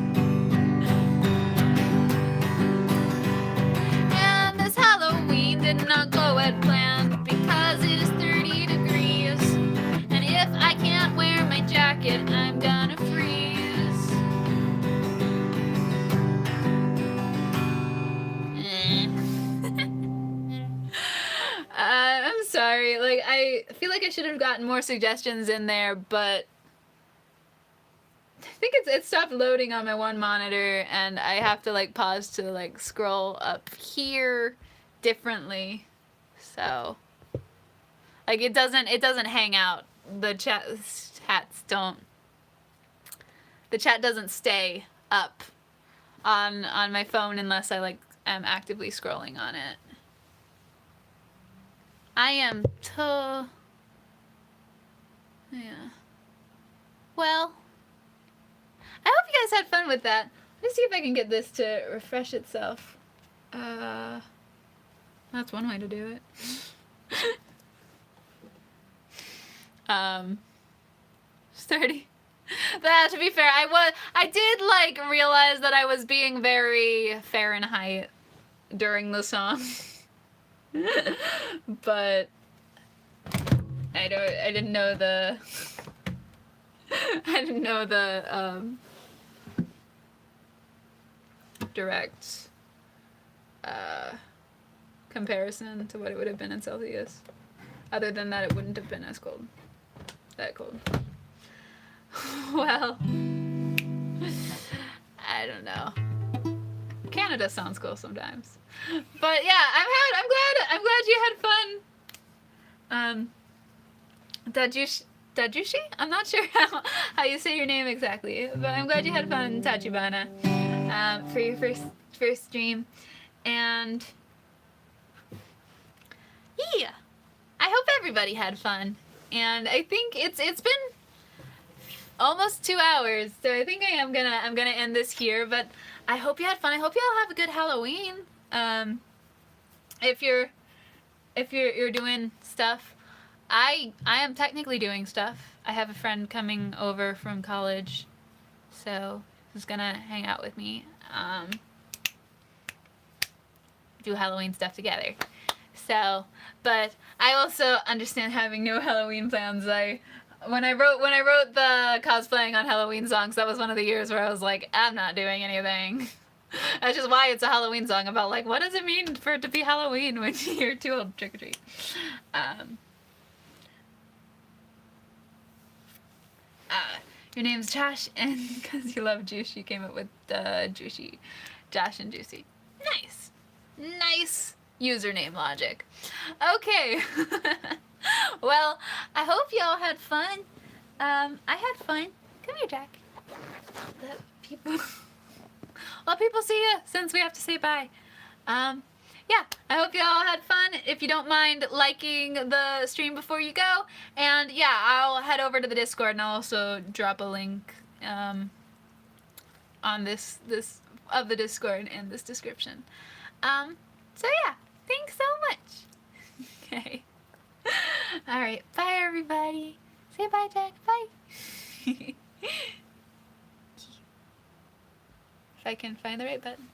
And this Halloween did not go as planned because it is 30 degrees. And if I can't wear my jacket, I'm gonna freeze. I'm sorry. Like, I feel like I should have gotten more suggestions in there, but I think it stopped loading on my one monitor, and I have to like pause to like scroll up here differently. So, like, it doesn't hang out. The chats don't. The chat doesn't stay up on my phone unless I like am actively scrolling on it. I am yeah. Well, I hope you guys had fun with that. Let's see if I can get this to refresh itself. That's one way to do it. 30. That, to be fair, I did like realize that I was being very Fahrenheit during the song. But I didn't know the direct comparison to what it would have been in Celsius. Other than that, it wouldn't have been as cold. That cold. Well, I don't know. Canada sounds cool sometimes. But yeah, I'm glad you had fun. Dajushi? I'm not sure how you say your name exactly, but I'm glad you had fun, Tachibana, for your first stream. And yeah, I hope everybody had fun. And I think it's been almost 2 hours, so I think I'm gonna end this here. But I hope you had fun. I hope you all have a good Halloween. If you're doing stuff, I am technically doing stuff. I have a friend coming over from college, so who's gonna hang out with me. Do Halloween stuff together. So, but I also understand having no Halloween plans. When I wrote the cosplaying on Halloween songs, that was one of the years where I was like, I'm not doing anything. That's just why it's a Halloween song about like, what does it mean for it to be Halloween when you're too old to trick or treat? Your name's Josh, and because you love Juice, you came up with Juicy. Josh and Juicy. Nice. Nice username logic. Okay. Well, I hope y'all had fun. I had fun. Come here, Jack. Let people see you since we have to say bye. Yeah, I hope y'all had fun. If you don't mind liking the stream before you go, and yeah, I'll head over to the Discord and I'll also drop a link on this of the Discord in this description. So yeah, thanks so much. Okay. All right, bye everybody. Say bye, Jack. Bye. If I can find the right button.